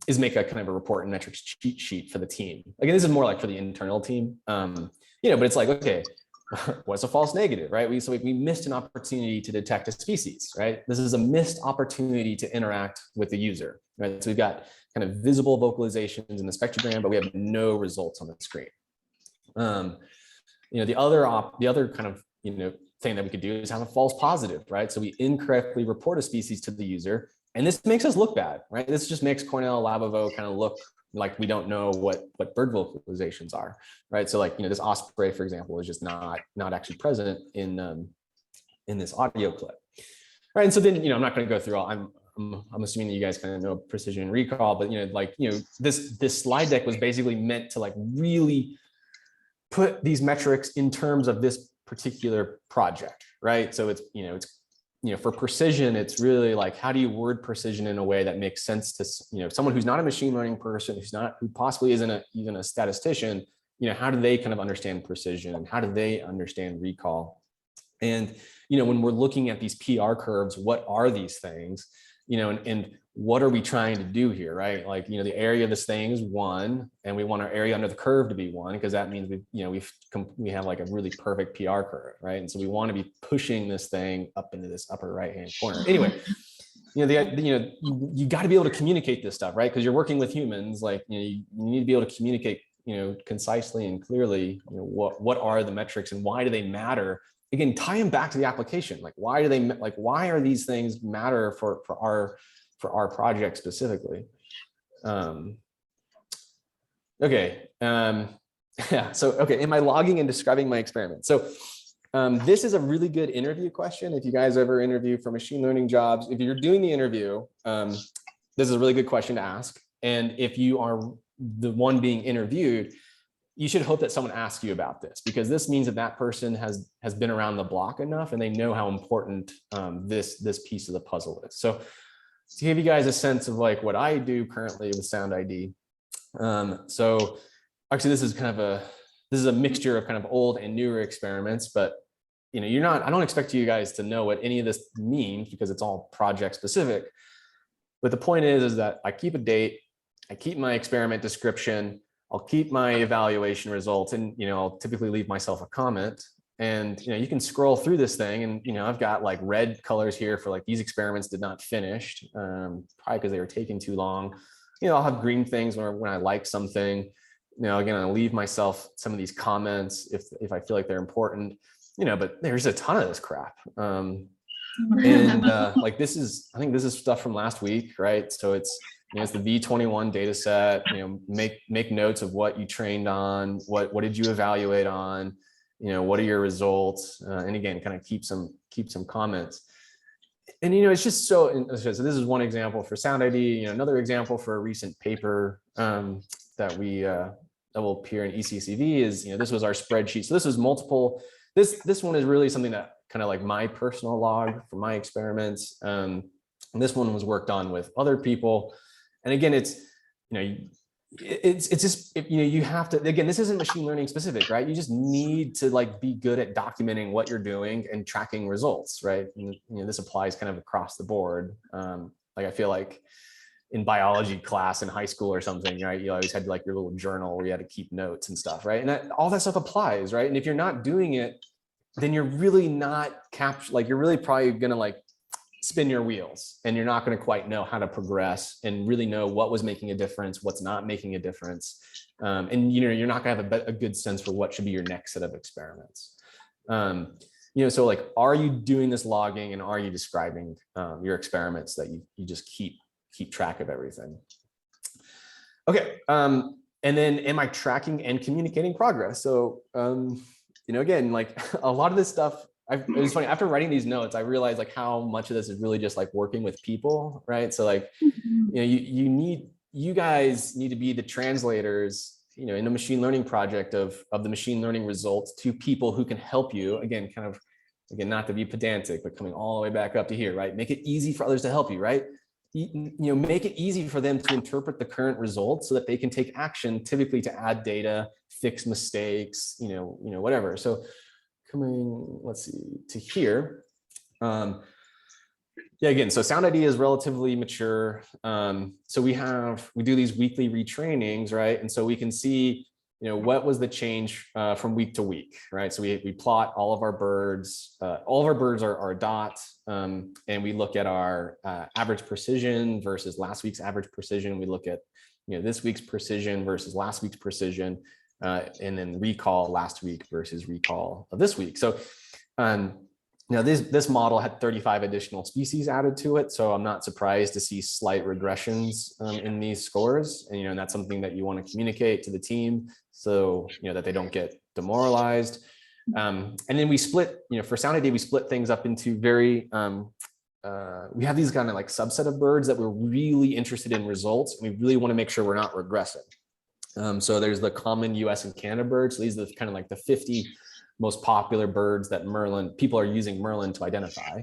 is make a kind of a report and metrics cheat sheet for the team. Again, this is more like for the internal team, but it's like, okay, what's a false negative, right? We missed an opportunity to detect a species, right? This is a missed opportunity to interact with the user, right? So we've got kind of visible vocalizations in the spectrogram, but we have no results on the screen. The other kind of, thing that we could do is have a false positive, right? So we incorrectly report a species to the user, and this makes us look bad, right? This just makes Cornell Lab kind of look like we don't know what bird vocalizations are, right? So like, this osprey, for example, is just not actually present in this audio clip, right? And so then, I'm not going to go through all. I'm assuming that you guys kind of know precision and recall, but this slide deck was basically meant to like really put these metrics in terms of this particular project, right? So it's for precision, it's really like, how do you word precision in a way that makes sense to, someone who's not a machine learning person, who possibly isn't even a statistician, how do they kind of understand precision? How do they understand recall? And, when we're looking at these PR curves, what are these things, and what are we trying to do here, right? Like, the area of this thing is 1, and we want our area under the curve to be 1, because that means we have like a really perfect PR curve, right? And so we want to be pushing this thing up into this upper right-hand corner. Anyway, you got to be able to communicate this stuff, right? Because you're working with humans, like, you need to be able to communicate, concisely and clearly, what are the metrics and why do they matter? Again, tie them back to the application. Like, why are these things matter for our project specifically? Okay. Yeah. So, okay. Am I logging and describing my experiment? So, this is a really good interview question. If you guys ever interview for machine learning jobs, if you're doing the interview, this is a really good question to ask. And if you are the one being interviewed, you should hope that someone asks you about this, because this means that person has been around the block enough and they know how important this piece of the puzzle is. So to give you guys a sense of like what I do currently with Sound ID. So actually this is a mixture of kind of old and newer experiments, but I don't expect you guys to know what any of this means because it's all project specific. But the point is that I keep a date, I keep my experiment description, I'll keep my evaluation results, and I'll typically leave myself a comment. And you can scroll through this thing, and I've got like red colors here for like these experiments did not finish, probably because they were taking too long. I'll have green things when I like something. Again, I'll leave myself some of these comments if I feel like they're important. But there's a ton of this crap. And like I think this is stuff from last week, right? So it's the V21 data set, make notes of what you trained on, what did you evaluate on, what are your results? And again, kind of keep some comments. And, it's just so this is one example for Sound ID, another example for a recent paper that will appear in ECCV is, this was our spreadsheet. So this was multiple, this one is really something that kind of like my personal log for my experiments. And this one was worked on with other people. And again, it's just, you have to, again, this isn't machine learning specific, right? You just need to like be good at documenting what you're doing and tracking results, right? And this applies kind of across the board. Like I feel like in biology class in high school or something, right? You always had like your little journal where you had to keep notes and stuff, right? And all that stuff applies, right? And if you're not doing it, then you're really not you're really probably gonna like spin your wheels, and you're not going to quite know how to progress and really know what was making a difference, what's not making a difference. And you're not going to have a good sense for what should be your next set of experiments. So like, are you doing this logging, and are you describing your experiments that you just keep track of everything? Okay. And then am I tracking and communicating progress? So, again, like a lot of this stuff, it was funny, after writing these notes, I realized like how much of this is really just like working with people, right? So like, you guys need to be the translators, in a machine learning project of the machine learning results to people who can help you. Again, not to be pedantic, but coming all the way back up to here, right? Make it easy for others to help you, right? Make it easy for them to interpret the current results so that they can take action, typically to add data, fix mistakes, whatever. So coming, let's see, to here. Yeah, again, so Sound ID is relatively mature. So we do these weekly retrainings, right? And so we can see, what was the change from week to week, right? So we plot all of our birds. All of our birds are a dot, and we look at our average precision versus last week's average precision. We look at this week's precision versus last week's precision, and then recall last week versus recall of this week. So this model had 35 additional species added to it, so I'm not surprised to see slight regressions in these scores, and that's something that you want to communicate to the team so that they don't get demoralized. And then we split, for Sound ID, we split things up into very we have these kind of like subset of birds that we're really interested in results, and we really want to make sure we're not regressing. So there's the common US and Canada birds. So these are kind of like the 50 most popular birds that people are using Merlin to identify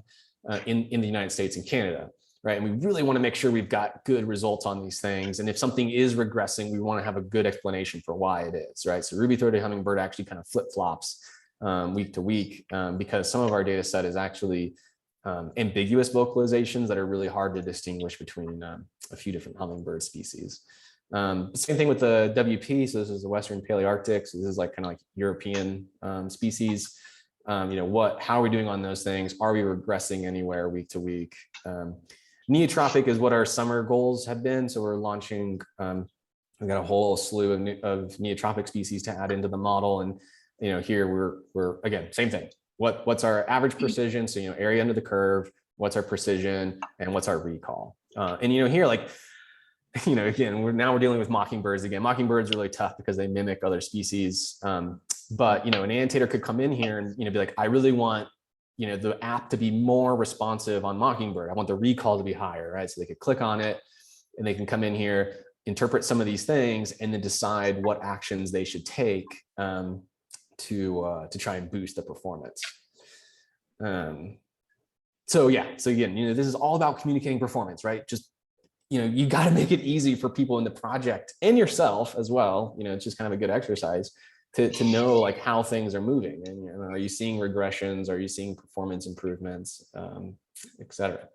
in the United States and Canada, right? And we really want to make sure we've got good results on these things. And if something is regressing, we want to have a good explanation for why it is, right? So ruby-throated hummingbird actually kind of flip-flops week to week because some of our data set is actually ambiguous vocalizations that are really hard to distinguish between a few different hummingbird species. Same thing with the WP. So this is the Western Palearctic. So this is like kind of like European species. How are we doing on those things? Are we regressing anywhere week to week? Neotropic is what our summer goals have been. So we're launching, we've got a whole slew of neotropic species to add into the model. And, here we're again, same thing. What's our average precision? So, area under the curve, what's our precision, and what's our recall? And, here, like, again, we're dealing with mockingbirds again. Mockingbirds are really tough because they mimic other species. But, an annotator could come in here and, be like, I really want, the app to be more responsive on mockingbird. I want the recall to be higher, right? So they could click on it and they can come in here, interpret some of these things, and then decide what actions they should take to try and boost the performance. So again, this is all about communicating performance, right? Just you got to make it easy for people in the project and yourself as well. It's just kind of a good exercise to know like how things are moving, and are you seeing regressions? Are you seeing performance improvements, et cetera.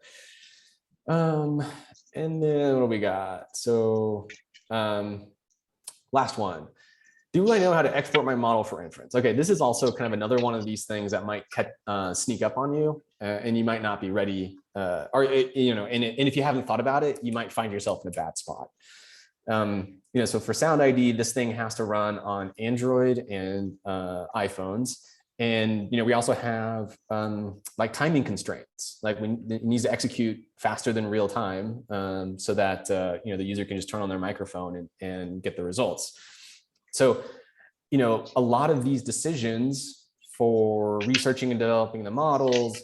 And then what do we got? So last one. Do I know how to export my model for inference? Okay, this is also kind of another one of these things that might sneak up on you, and you might not be ready, and if you haven't thought about it, you might find yourself in a bad spot. So for Sound ID, this thing has to run on Android and iPhones, and we also have like timing constraints, like it needs to execute faster than real time, so that the user can just turn on their microphone and get the results. So, a lot of these decisions for researching and developing the models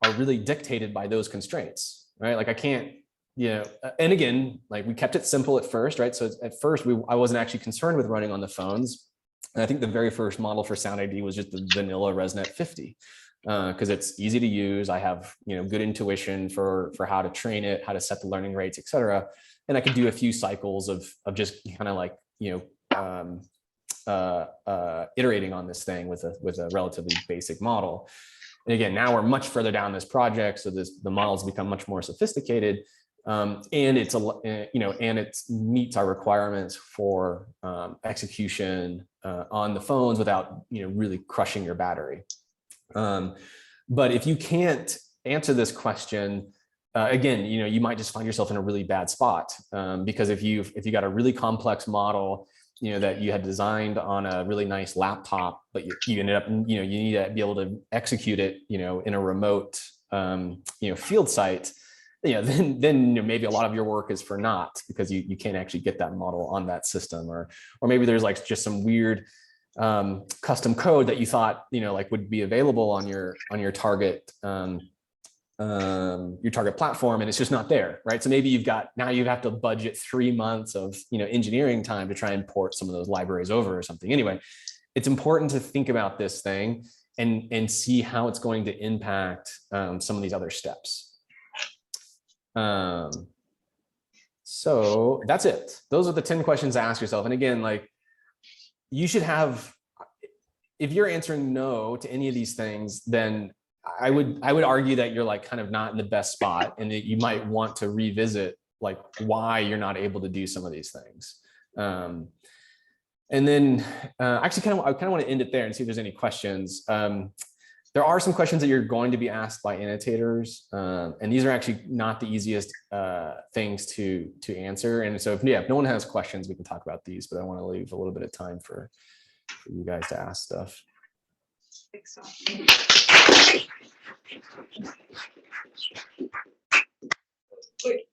are really dictated by those constraints, right? Like I can't, and again, like we kept it simple at first, right? So at first I wasn't actually concerned with running on the phones. And I think the very first model for Sound ID was just the vanilla ResNet 50, because it's easy to use. I have, good intuition for how to train it, how to set the learning rates, et cetera. And I could do a few cycles of just kind of like, iterating on this thing with a relatively basic model. And again, now we're much further down this project, so the models become much more sophisticated, and it meets our requirements for execution on the phones without really crushing your battery. But if you can't answer this question, again, you might just find yourself in a really bad spot, because if you got a really complex model that you had designed on a really nice laptop, but you ended up, you need to be able to execute it, in a remote, field site, then maybe a lot of your work is for naught, because you can't actually get that model on that system, or maybe there's like just some weird custom code that you thought, like would be available on your target platform, and it's just not there, right? So maybe you have to budget 3 months of engineering time to try and port some of those libraries over or something. Anyway, it's important to think about this thing and see how it's going to impact some of these other steps. So that's it. Those are the 10 questions to ask yourself. And again, like you should have, if you're answering no to any of these things, then I would argue that you're like kind of not in the best spot, and that you might want to revisit like why you're not able to do some of these things. And then actually I kind of want to end it there and see if there's any questions. There are some questions that you're going to be asked by annotators, and these are actually not the easiest things to answer. And so if no one has questions, we can talk about these, but I want to leave a little bit of time for you guys to ask stuff.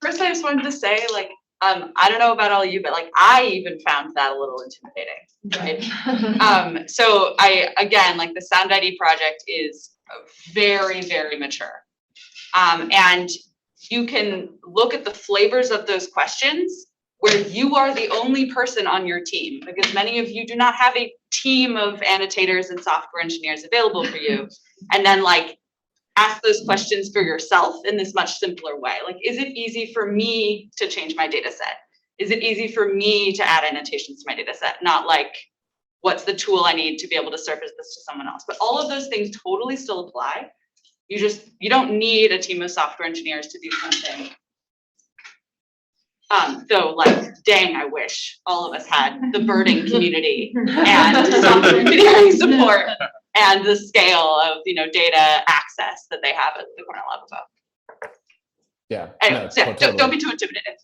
First, I just wanted to say, like, I don't know about all you, but like, I even found that a little intimidating, right? So again, like the Sound ID project is very, very mature. And you can look at the flavors of those questions where you are the only person on your team, because many of you do not have a team of annotators and software engineers available for you. And then like, ask those questions for yourself in this much simpler way. Like, is it easy for me to change my data set? Is it easy for me to add annotations to my data set? Not like, what's the tool I need to be able to surface this to someone else? But all of those things totally still apply. You don't need a team of software engineers to do something. So like, dang, I wish all of us had the birding community and software engineering support and the scale of, data access that they have at the Cornell Lab above. Yeah. Anyway, no, so totally. don't be too intimidated.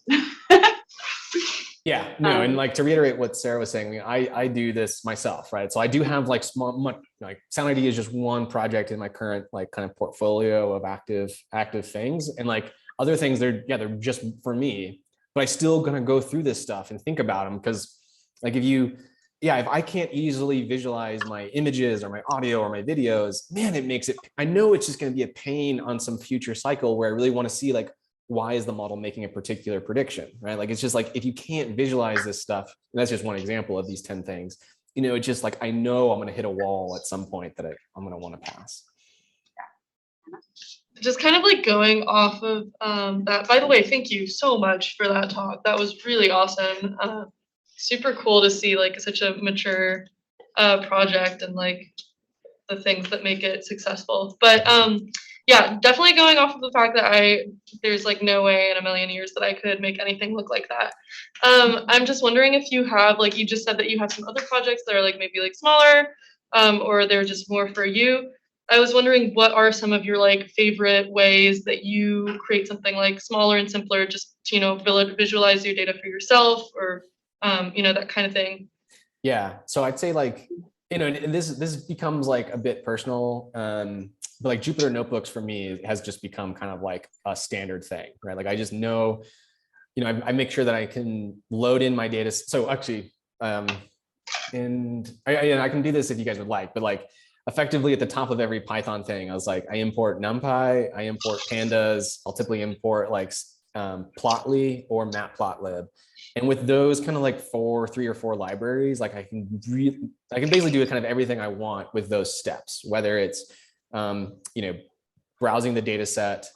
Yeah, no, and like to reiterate what Sarah was saying, I do this myself, right? So I do have like like Sound ID is just one project in my current like kind of portfolio of active things, and like other things, they're just for me, but I still gonna go through this stuff and think about them, because like if I can't easily visualize my images or my audio or my videos, man, it makes it, I know it's just gonna be a pain on some future cycle where I really want to see like, why is the model making a particular prediction, right? Like, it's just like, if you can't visualize this stuff, and that's just one example of these 10 things, it's just like, I know I'm going to hit a wall at some point that I'm going to want to pass. Just kind of like going off of that, by the way, thank you so much for that talk. That was really awesome. Super cool to see like such a mature project and like the things that make it successful. But yeah, definitely going off of the fact that there's like no way in a million years that I could make anything look like that. I'm just wondering if you have, like you just said that you have some other projects that are like maybe like smaller, or they're just more for you. I was wondering, what are some of your like favorite ways that you create something like smaller and simpler, just to, visualize your data for yourself, or that kind of thing? Yeah, so I'd say like, and this becomes like a bit personal, but like Jupyter Notebooks for me has just become kind of like a standard thing, right? Like I just know, I make sure that I can load in my data. So actually, and I can do this if you guys would like, but like effectively at the top of every Python thing, I was like, I import NumPy, I import pandas, I'll typically import like Plotly or Matplotlib. And with those kind of like 3 or 4 libraries, like I can basically do kind of everything I want with those steps, whether it's browsing the data set,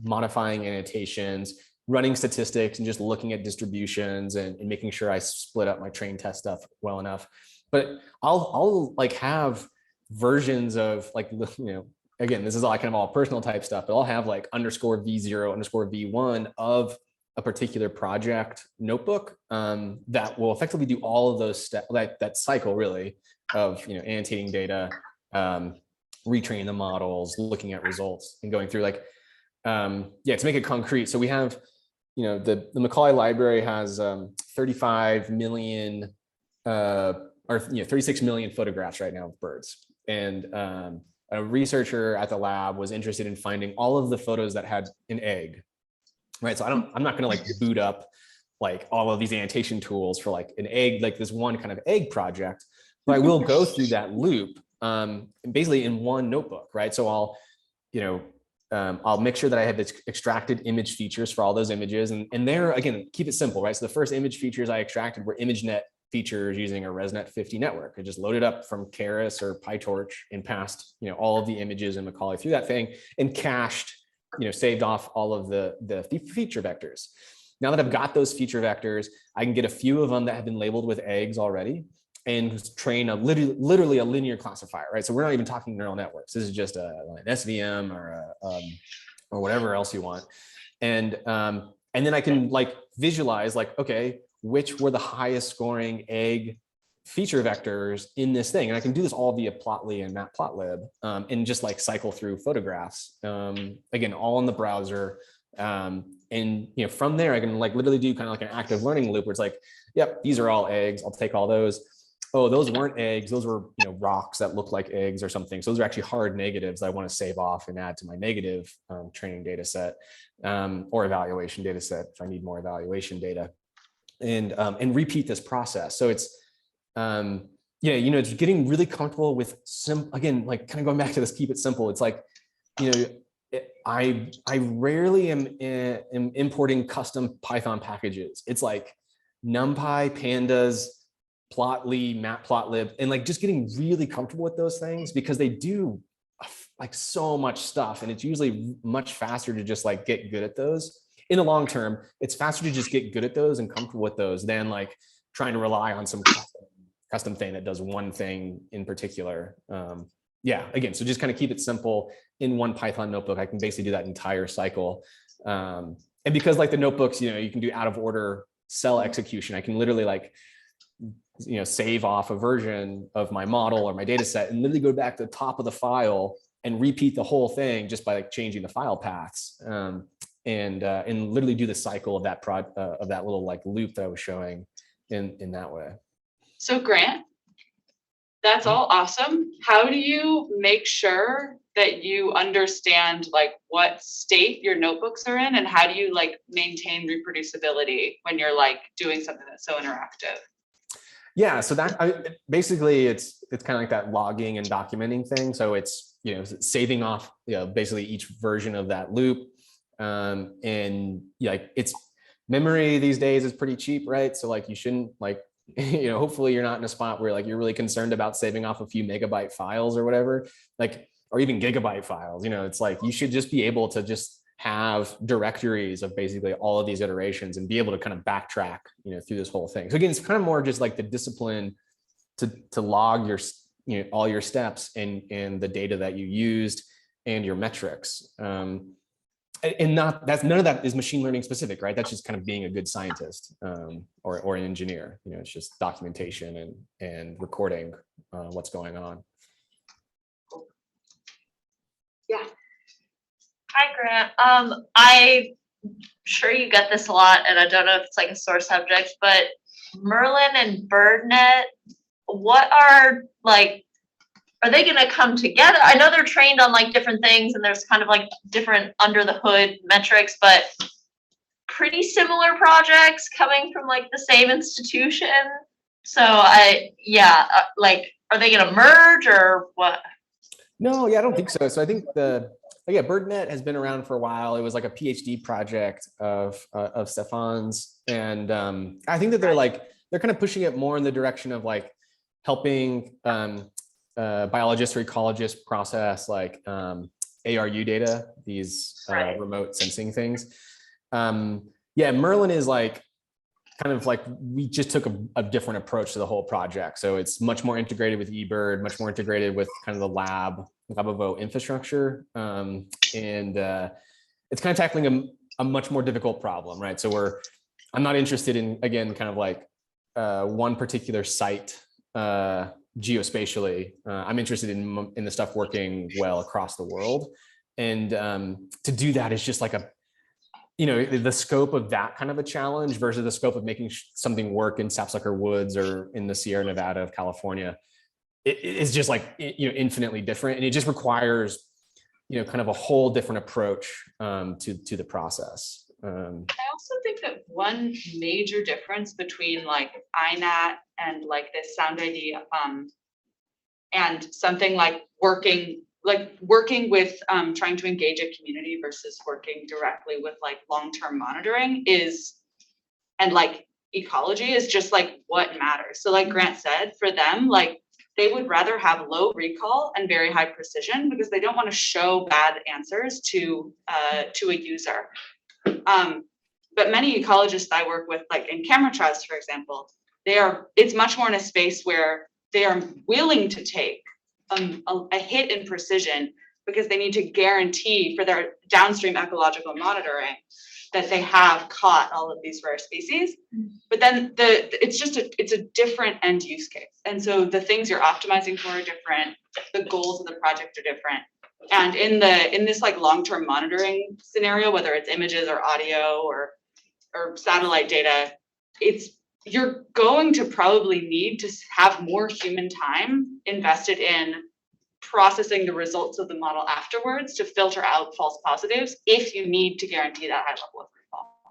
modifying annotations, running statistics, and just looking at distributions and making sure I split up my train test stuff well enough. But I'll like have versions of like, again, this is all kind of all personal type stuff, but I'll have like _V0, _V1 of a particular project notebook that will effectively do all of those steps, that cycle really of annotating data, retraining the models, looking at results, and going through like to make it concrete. So we have the Macaulay library has 35 million or 36 million photographs right now of birds, and a researcher at the lab was interested in finding all of the photos that had an egg. Right, so I'm not going to like boot up like all of these annotation tools for like an egg, like this one kind of egg project, but I will go through that loop basically in one notebook, right? So I'll make sure that I have this extracted image features for all those images, and there again, keep it simple, right? So the first image features I extracted were ImageNet features using a ResNet 50 network. I just loaded up from Keras or PyTorch and passed all of the images in Macaulay through that thing and cached, saved off all of the feature vectors. Now that I've got those feature vectors, I can get a few of them that have been labeled with eggs already and train literally a linear classifier, right? So we're not even talking neural networks. This is just an SVM or whatever else you want. And then I can like visualize like, okay, which were the highest scoring egg feature vectors in this thing. And I can do this all via Plotly and Matplotlib, and just like cycle through photographs. Again, all in the browser. And from there, I can like literally do kind of like an active learning loop where it's like, yep, these are all eggs. I'll take all those. Oh, those weren't eggs. Those were, rocks that look like eggs or something. So those are actually hard negatives that I want to save off and add to my negative training data set, or evaluation data set if I need more evaluation data, and repeat this process. So it's, it's getting really comfortable with again, like kind of going back to this, keep it simple. It's like, I rarely am importing custom Python packages. It's like NumPy, Pandas, Plotly, Matplotlib, and like just getting really comfortable with those things because they do like so much stuff, and it's usually much faster to just like get good at those. In the long term, it's faster to just get good at those and comfortable with those than like trying to rely on some custom thing that does one thing in particular. Again, so just kind of keep it simple in one Python notebook. I can basically do that entire cycle. And because like the notebooks, you can do out of order cell execution. I can literally like, save off a version of my model or my data set and literally go back to the top of the file and repeat the whole thing just by like changing the file paths, and literally do the cycle of that little like loop that I was showing in that way. So Grant, that's all awesome. How do you make sure that you understand like what state your notebooks are in, and how do you like maintain reproducibility when you're like doing something that's so interactive? Yeah, so that basically it's kind of like that logging and documenting thing. So it's saving off basically each version of that loop, and like it's memory these days is pretty cheap, right? So like you shouldn't like hopefully you're not in a spot where like you're really concerned about saving off a few megabyte files or whatever, like or even gigabyte files. It's like you should just be able to just have directories of basically all of these iterations and be able to kind of backtrack, through this whole thing. So again, it's kind of more just like the discipline to log your, all your steps and the data that you used and your metrics. And none of that is machine learning specific, right? That's just kind of being a good scientist, or an engineer. It's just documentation and recording what's going on. Yeah. Hi, Grant. I'm sure you get this a lot, and I don't know if it's like a sore subject, but Merlin and BirdNet, what are they going to come together? I know they're trained on like different things, and there's kind of like different under the hood metrics, but pretty similar projects coming from like the same institution. So are they going to merge or what? No, I don't think so. So I think BirdNet has been around for a while. It was like a PhD project of Stefan's, and I think that they're kind of pushing it more in the direction of like helping biologists or ecologists process like ARU data, these remote sensing things. Merlin is like kind of like we just took a different approach to the whole project. So it's much more integrated with eBird, much more integrated with kind of the Lab-O infrastructure. And it's kind of tackling a much more difficult problem, right? So I'm not interested in, again, kind of like one particular site geospatially. I'm interested in the stuff working well across the world. And to do that is just like the scope of that kind of a challenge versus the scope of making something work in Sapsucker Woods or in the Sierra Nevada of California. It is just like, infinitely different. And it just requires, kind of a whole different approach to the process. I also think that one major difference between like iNat and like this Sound ID and something like working with trying to engage a community versus working directly with like long-term monitoring and like ecology is just like what matters. So like Grant said, for them, like they would rather have low recall and very high precision because they don't want to show bad answers to a user. But many ecologists I work with, like in camera trials, for example, it's much more in a space where they are willing to take a hit in precision because they need to guarantee for their downstream ecological monitoring that they have caught all of these rare species. But then it's a different end use case. And so the things you're optimizing for are different. The goals of the project are different. And in this like long-term monitoring scenario, whether it's images or audio or satellite data, you're going to probably need to have more human time invested in processing the results of the model afterwards to filter out false positives if you need to guarantee that high level of recall.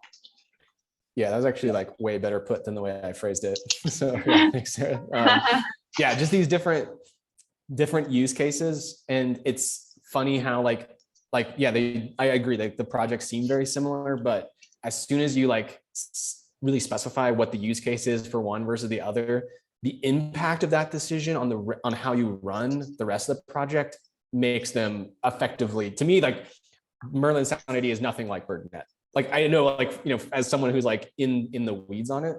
Yeah, that was actually like way better put than the way I phrased it. So yeah, thanks, Sarah. Yeah, just these different use cases, and it's funny how yeah, I agree, like the projects seem very similar, but as soon as you like really specify what the use case is for one versus the other, the impact of that decision on how you run the rest of the project makes them effectively, to me, like Merlin Sound ID is nothing like BirdNet. Like I know, like, you know, as someone who's like in the weeds on it,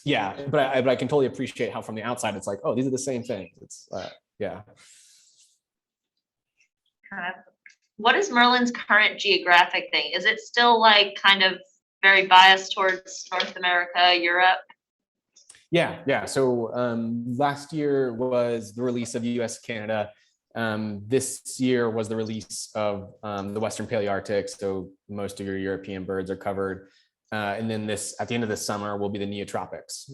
yeah, but I can totally appreciate how from the outside it's like, oh, these are the same things. It's yeah. What is Merlin's current geographic thing? Is it still like kind of very biased towards North America, Europe? Yeah. So last year was the release of US, Canada. This year was the release of the Western Palearctic. So most of your European birds are covered. And then at the end of this summer will be the Neotropics.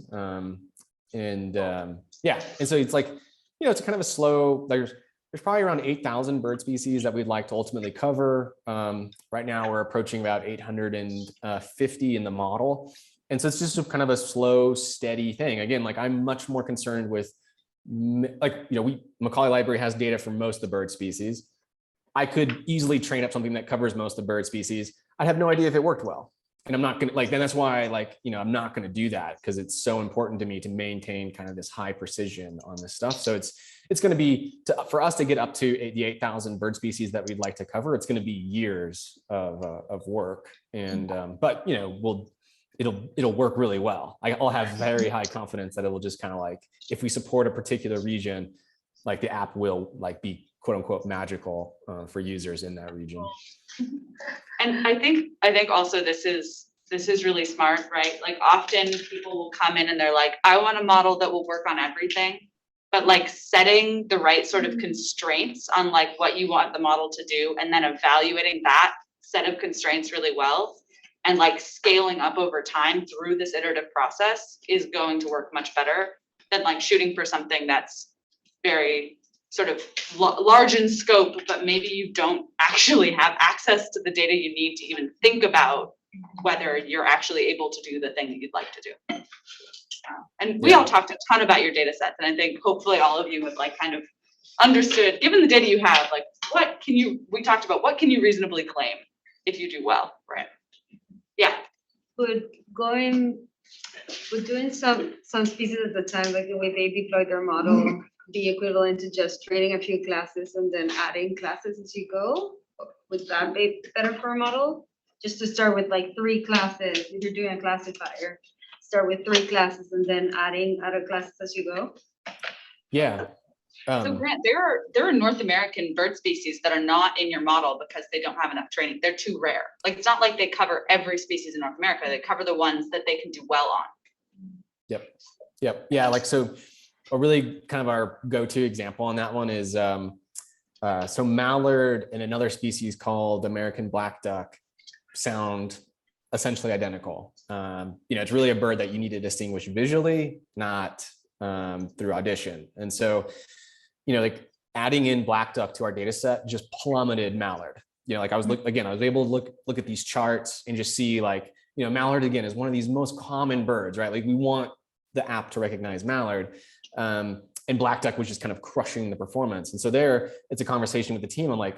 Yeah, and so it's like, you know, it's kind of a slow, there's probably around 8,000 bird species that we'd like to ultimately cover. Right now we're approaching about 850 in the model. And so it's just kind of a slow, steady thing. Again, like I'm much more concerned with, like, you know, Macaulay Library has data for most of the bird species. I could easily train up something that covers most of the bird species. I'd have no idea if it worked well. And I'm not gonna, like, then that's why, like, you know, I'm not gonna do that because it's so important to me to maintain kind of this high precision on this stuff. So it's gonna be, for us to get up to the 8,000 bird species that we'd like to cover, it's gonna be years of work. And, but, you know, it'll work really well. I'll have very high confidence that it will just kind of like, if we support a particular region, like the app will like be quote unquote magical for users in that region. And I think also this is really smart, right? Like often people will come in and they're like, I want a model that will work on everything, but like setting the right sort of constraints on like what you want the model to do and then evaluating that set of constraints really well and like scaling up over time through this iterative process is going to work much better than like shooting for something that's very sort of large in scope, but maybe you don't actually have access to the data you need to even think about whether you're actually able to do the thing that you'd like to do. And we all talked a ton about your data sets, and I think hopefully all of you have like kind of understood, given the data you have, like we talked about what can you reasonably claim if you do well, right? Yeah. Would doing some species at the time, like the way they deploy their model, be equivalent to just training a few classes and then adding classes as you go? Would that be better for a model? Just to start with like 3 classes, if you're doing a classifier, start with 3 classes and then adding other classes as you go? Yeah. So Grant, there are North American bird species that are not in your model because they don't have enough training. They're too rare. Like it's not like they cover every species in North America. They cover the ones that they can do well on. Yep. Yeah. Like, so a really kind of our go-to example on that one is, so mallard and another species called American black duck sound essentially identical. You know, it's really a bird that you need to distinguish visually, not through audition. And so, you know, like adding in black duck to our data set just plummeted mallard. You know, like I was able to look at these charts and just see like, you know, mallard again is one of these most common birds, right? Like we want the app to recognize mallard. And black duck was just kind of crushing the performance. And so it's a conversation with the team. I'm like,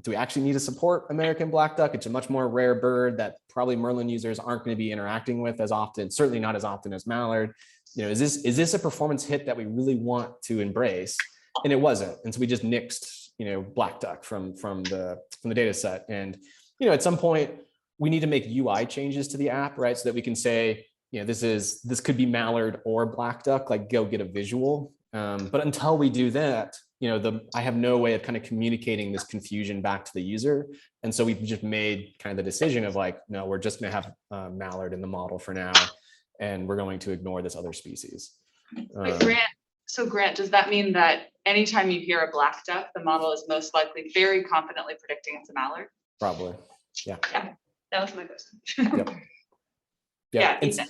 do we actually need to support American black duck? It's a much more rare bird that probably Merlin users aren't going to be interacting with as often, certainly not as often as mallard. You know, is this a performance hit that we really want to embrace? And it wasn't. And so we just nixed, you know, black duck from the data set. And, you know, at some point we need to make UI changes to the app, right? So that we can say, you know, this could be mallard or black duck, like go get a visual. But until we do that, I have no way of kind of communicating this confusion back to the user. And so we've just made kind of the decision of like, no, we're just going to have mallard in the model for now, and we're going to ignore this other species. But Grant, does that mean that anytime you hear a black duck, the model is most likely very confidently predicting it's a mallard? Probably. Yeah. That was my question. Yep. Yeah. It's-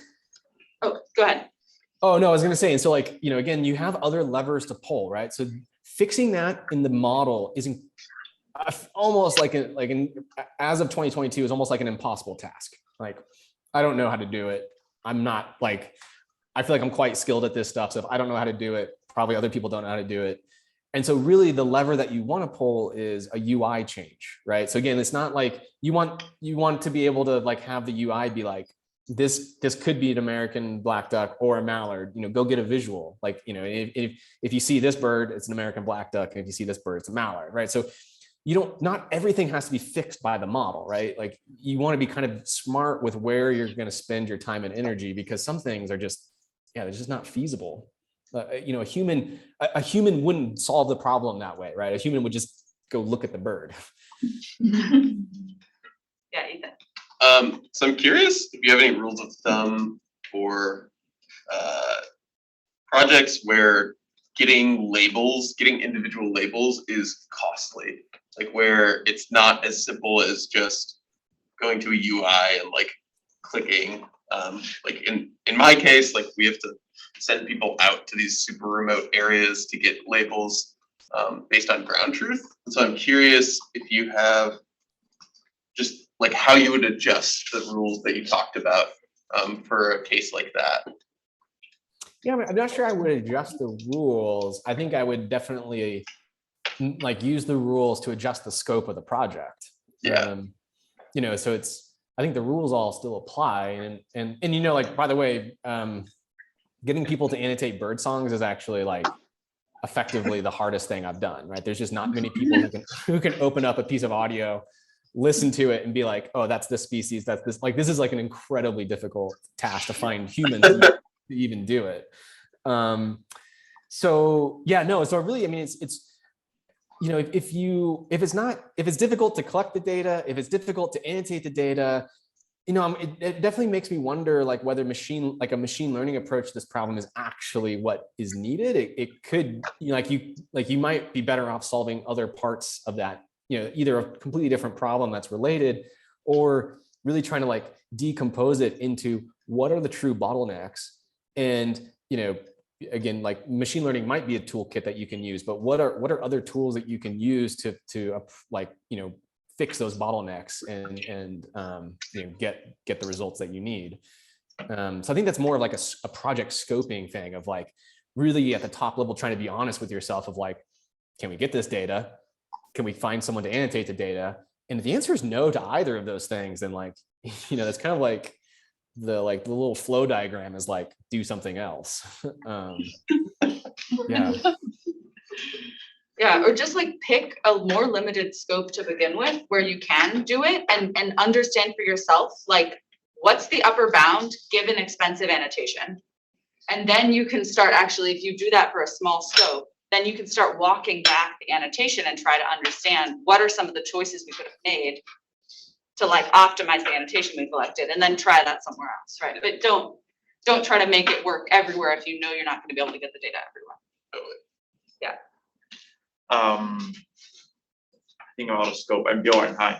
Oh, go ahead. Oh, no, I was going to say, and so like, again, you have other levers to pull, right? So fixing that in the model is almost like as of 2022 is almost like an impossible task. Like, I don't know how to do it. I'm not like, I feel like I'm quite skilled at this stuff. So if I don't know how to do it, probably other people don't know how to do it. And so really the lever that you want to pull is a UI change, right? So again, it's not like you want to be able to like have the UI be like, this could be an American black duck or a mallard, go get a visual. Like, if you see this bird, it's an American black duck. And if you see this bird, it's a mallard, right? So not everything has to be fixed by the model, right? Like you want to be kind of smart with where you're going to spend your time and energy, because some things are just, they're just not feasible. A human wouldn't solve the problem that way, right? A human would just go look at the bird. Yeah, Ethan. So I'm curious if you have any rules of thumb for projects where getting individual labels is costly, like where it's not as simple as just going to a UI and like clicking. Like in my case, like we have to send people out to these super remote areas to get labels based on ground truth. And so I'm curious if you have just like how you would adjust the rules that you talked about for a case like that. Yeah, I'm not sure I would adjust the rules. I think I would definitely like use the rules to adjust the scope of the project. Yeah. So I think the rules all still apply. And like, by the way, getting people to annotate bird songs is actually like effectively the hardest thing I've done, right? There's just not many people who can open up a piece of audio, listen to it and be like, oh, that's this species, that's this. Like, this is like an incredibly difficult task to find humans to even do it. So really, I mean, it's if it's difficult to collect the data, if it's difficult to annotate the data, it definitely makes me wonder like whether a machine learning approach to this problem is actually what is needed. It could, you might be better off solving other parts of that, either a completely different problem that's related, or really trying to like decompose it into what are the true bottlenecks. And, again, like machine learning might be a toolkit that you can use, but what are other tools that you can use to fix those bottlenecks and get the results that you need. So I think that's more of like a project scoping thing of like really at the top level, trying to be honest with yourself of like, can we get this data? Can we find someone to annotate the data? And if the answer is no to either of those things, then like, that's kind of like the little flow diagram is like, do something else. Yeah. Yeah, or just like pick a more limited scope to begin with where you can do it and understand for yourself, like what's the upper bound given expensive annotation. And then you can start actually, if you do that for a small scope, then you can start walking back the annotation and try to understand what are some of the choices we could have made to like optimize the annotation we collected, and then try that somewhere else, right? But don't try to make it work everywhere if you know you're not going to be able to get the data everywhere. Totally. Yeah. I think I'm out of scope. I'm Bjorn. Hi.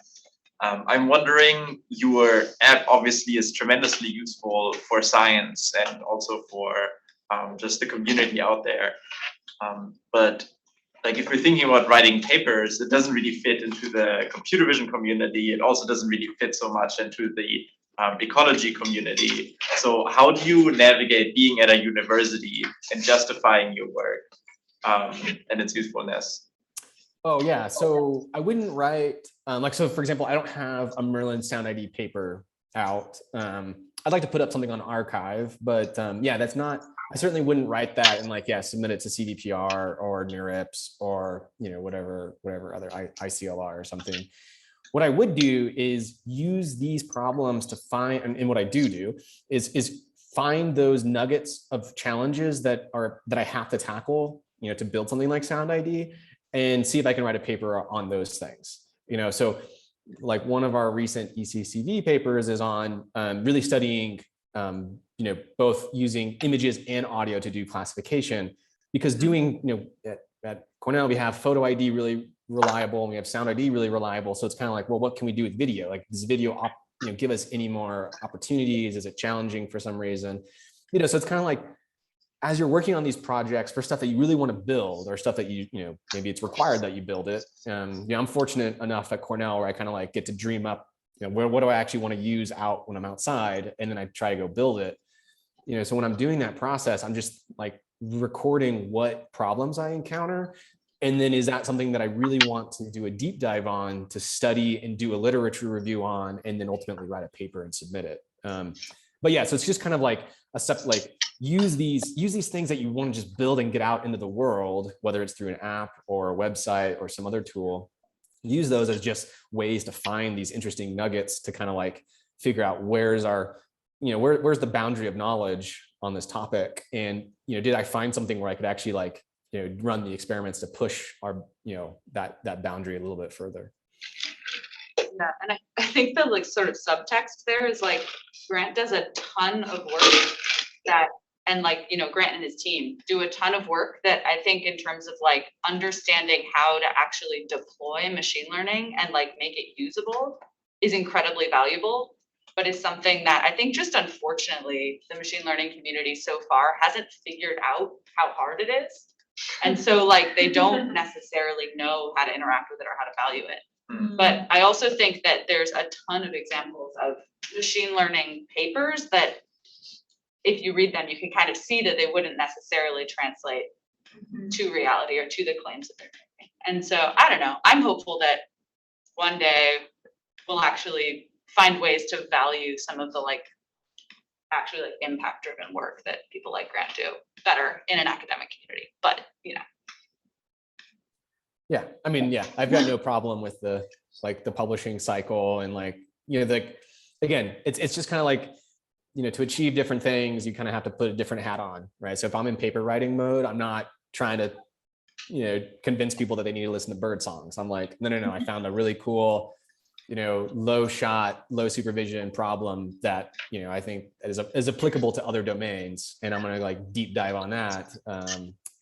I'm wondering, your app obviously is tremendously useful for science and also for just the community out there. But like if we're thinking about writing papers, it doesn't really fit into the computer vision community. It also doesn't really fit so much into the ecology community. So how do you navigate being at a university and justifying your work and its usefulness? Oh yeah, so I wouldn't write, so for example, I don't have a Merlin Sound ID paper out. I'd like to put up something on archive, but yeah, I certainly wouldn't write that and submit it to CDPR or NeurIPS or, whatever other ICLR or something. What I would do is use these problems to find, and what I do is find those nuggets of challenges that I have to tackle to build something like Sound ID and see if I can write a paper on those things. So like one of our recent ECCV papers is on really studying, both using images and audio to do classification, because doing, at Cornell, we have photo ID really reliable and we have Sound ID really reliable. So it's kind of like, well, what can we do with video? Like, does video give us any more opportunities? Is it challenging for some reason? So it's kind of like, as you're working on these projects for stuff that you really want to build, or stuff that maybe it's required that you build it. I'm fortunate enough at Cornell where I kind of like get to dream up, what do I actually want to use out when I'm outside, and then I try to go build it. So when I'm doing that process, I'm just like recording what problems I encounter. And then is that something that I really want to do a deep dive on, to study and do a literature review on, and then ultimately write a paper and submit it. But yeah, so it's just kind of like a step, like use these things that you want to just build and get out into the world, whether it's through an app or a website or some other tool. Use those as just ways to find these interesting nuggets to kind of like figure out where's where's the boundary of knowledge on this topic, and did I find something where I could actually like run the experiments to push our that boundary a little bit further. Yeah, and I think the like sort of subtext there is like Grant does a ton of work that, and like, Grant and his team do a ton of work that I think in terms of like understanding how to actually deploy machine learning and like make it usable is incredibly valuable, but is something that I think just unfortunately the machine learning community so far hasn't figured out how hard it is. And so like they don't necessarily know how to interact with it or how to value it. But I also think that there's a ton of examples of machine learning papers that if you read them, you can kind of see that they wouldn't necessarily translate to reality or to the claims that they're making. And so I don't know, I'm hopeful that one day we'll actually find ways to value some of the like actually like impact driven work that people like Grant do better in an academic community. But yeah, I mean, yeah, I've got no problem with the publishing cycle, and like, again, it's just kind of like, to achieve different things, you kind of have to put a different hat on, right? So if I'm in paper writing mode, I'm not trying to, convince people that they need to listen to bird songs. I'm like, no, I found a really cool, low shot, low supervision problem that, I think is applicable to other domains. And I'm going to like deep dive on that.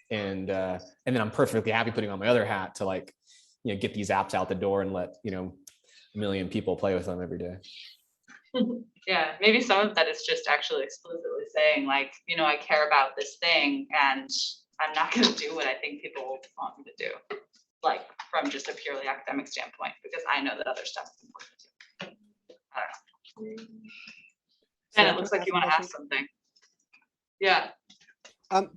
And then I'm perfectly happy putting on my other hat to like, get these apps out the door and let, a million people play with them every day. yeah, maybe some of that is just actually explicitly saying like, I care about this thing and I'm not going to do what I think people want me to do, like from just a purely academic standpoint, because I know that other stuff is important too. I don't know. And it looks like you want to ask something. Yeah.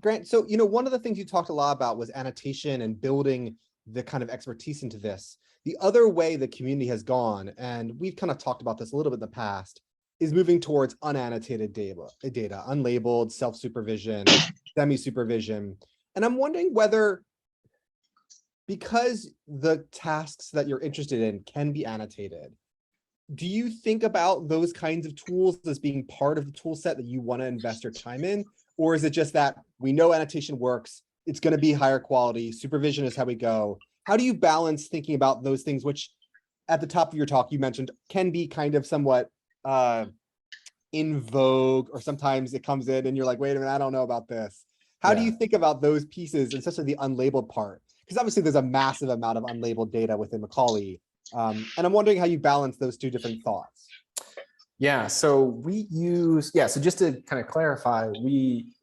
Grant, so, one of the things you talked a lot about was annotation and building the kind of expertise into this. The other way the community has gone, and we've kind of talked about this a little bit in the past, is moving towards unannotated data, unlabeled, self-supervision, semi-supervision. And I'm wondering whether, because the tasks that you're interested in can be annotated, do you think about those kinds of tools as being part of the tool set that you want to invest your time in? Or is it just that we know annotation works, it's going to be higher quality, supervision is how we go? How do you balance thinking about those things, which at the top of your talk you mentioned can be kind of somewhat in vogue, or sometimes it comes in and you're like, wait a minute, I don't know about this. How do you think about those pieces, and especially the unlabeled part? Because obviously there's a massive amount of unlabeled data within Macaulay. And I'm wondering how you balance those two different thoughts. Yeah, so we use, so just to kind of clarify, we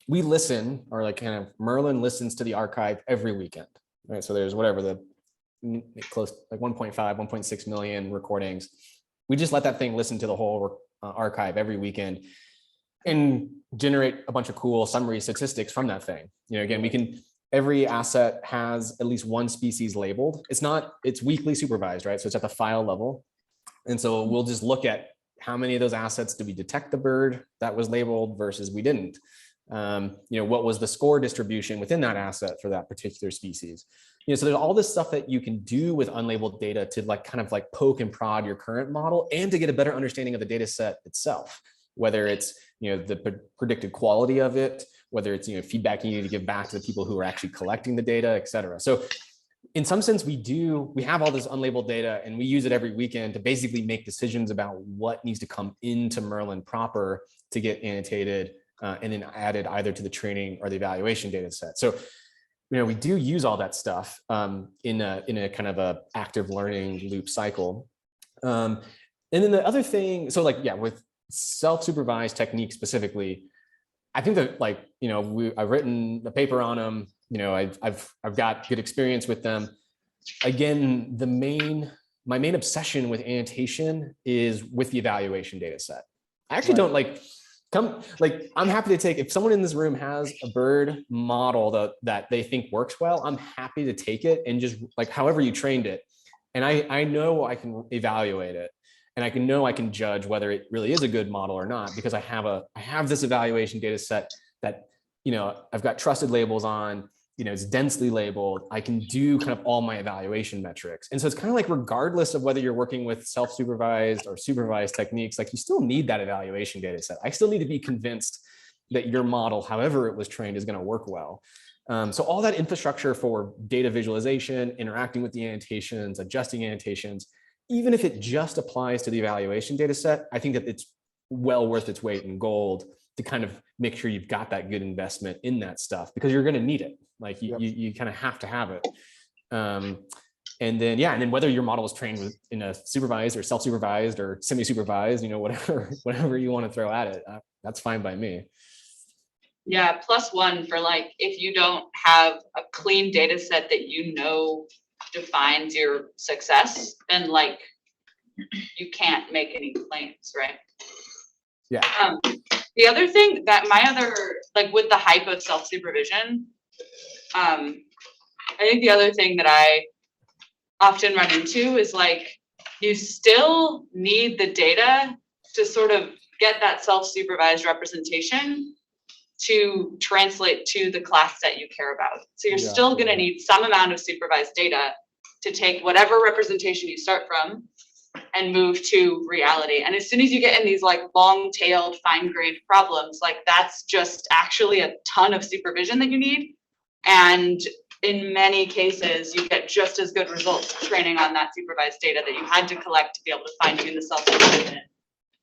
listen, or like kind of Merlin listens to the archive every weekend, right? So there's whatever the close, like 1.5, 1.6 million recordings. We just let that thing listen to the whole archive every weekend and generate a bunch of cool summary statistics from that thing. Again, every asset has at least one species labeled. It's weekly supervised, right? So it's at the file level. And so we'll just look at how many of those assets did we detect the bird that was labeled versus we didn't. What was the score distribution within that asset for that particular species? So there's all this stuff that you can do with unlabeled data to like kind of like poke and prod your current model, and to get a better understanding of the data set itself, whether it's the predicted quality of it, whether it's, feedback you need to give back to the people who are actually collecting the data, et cetera. So in some sense, we have all this unlabeled data, and we use it every weekend to basically make decisions about what needs to come into Merlin proper to get annotated and then added either to the training or the evaluation data set. So, we do use all that stuff in a kind of a active learning loop cycle. And then the other thing, so with self-supervised techniques specifically, I think that I've written a paper on them. I've got good experience with them. Again, my main obsession with annotation is with the evaluation data set. I actually don't I'm happy to take, if someone in this room has a bird model that they think works well, I'm happy to take it and just however you trained it. And I know I can evaluate it, and I can judge whether it really is a good model or not, because I have this evaluation data set that, I've got trusted labels on, it's densely labeled. I can do kind of all my evaluation metrics. And so it's kind of like, regardless of whether you're working with self-supervised or supervised techniques, you still need that evaluation data set. I still need to be convinced that your model, however it was trained, is going to work well. So all that infrastructure for data visualization, interacting with the annotations, adjusting annotations, even if it just applies to the evaluation data set, I think that it's well worth its weight in gold to kind of make sure you've got that good investment in that stuff, because you're going to need it. You kind of have to have it. And then whether your model is trained in a supervised or self-supervised or semi-supervised, whatever you want to throw at it, that's fine by me. Yeah, +1 for if you don't have a clean data set that defines your success, then you can't make any claims, right? Yeah. The other thing that with the hype of self-supervision, I think the other thing that I often run into is you still need the data to sort of get that self-supervised representation to translate to the class that you care about. So you're still going to need some amount of supervised data to take whatever representation you start from and move to reality. And as soon as you get in these long-tailed, fine-grained problems, that's just actually a ton of supervision that you need. And in many cases, you get just as good results training on that supervised data that you had to collect to be able to fine-tune the self-supervision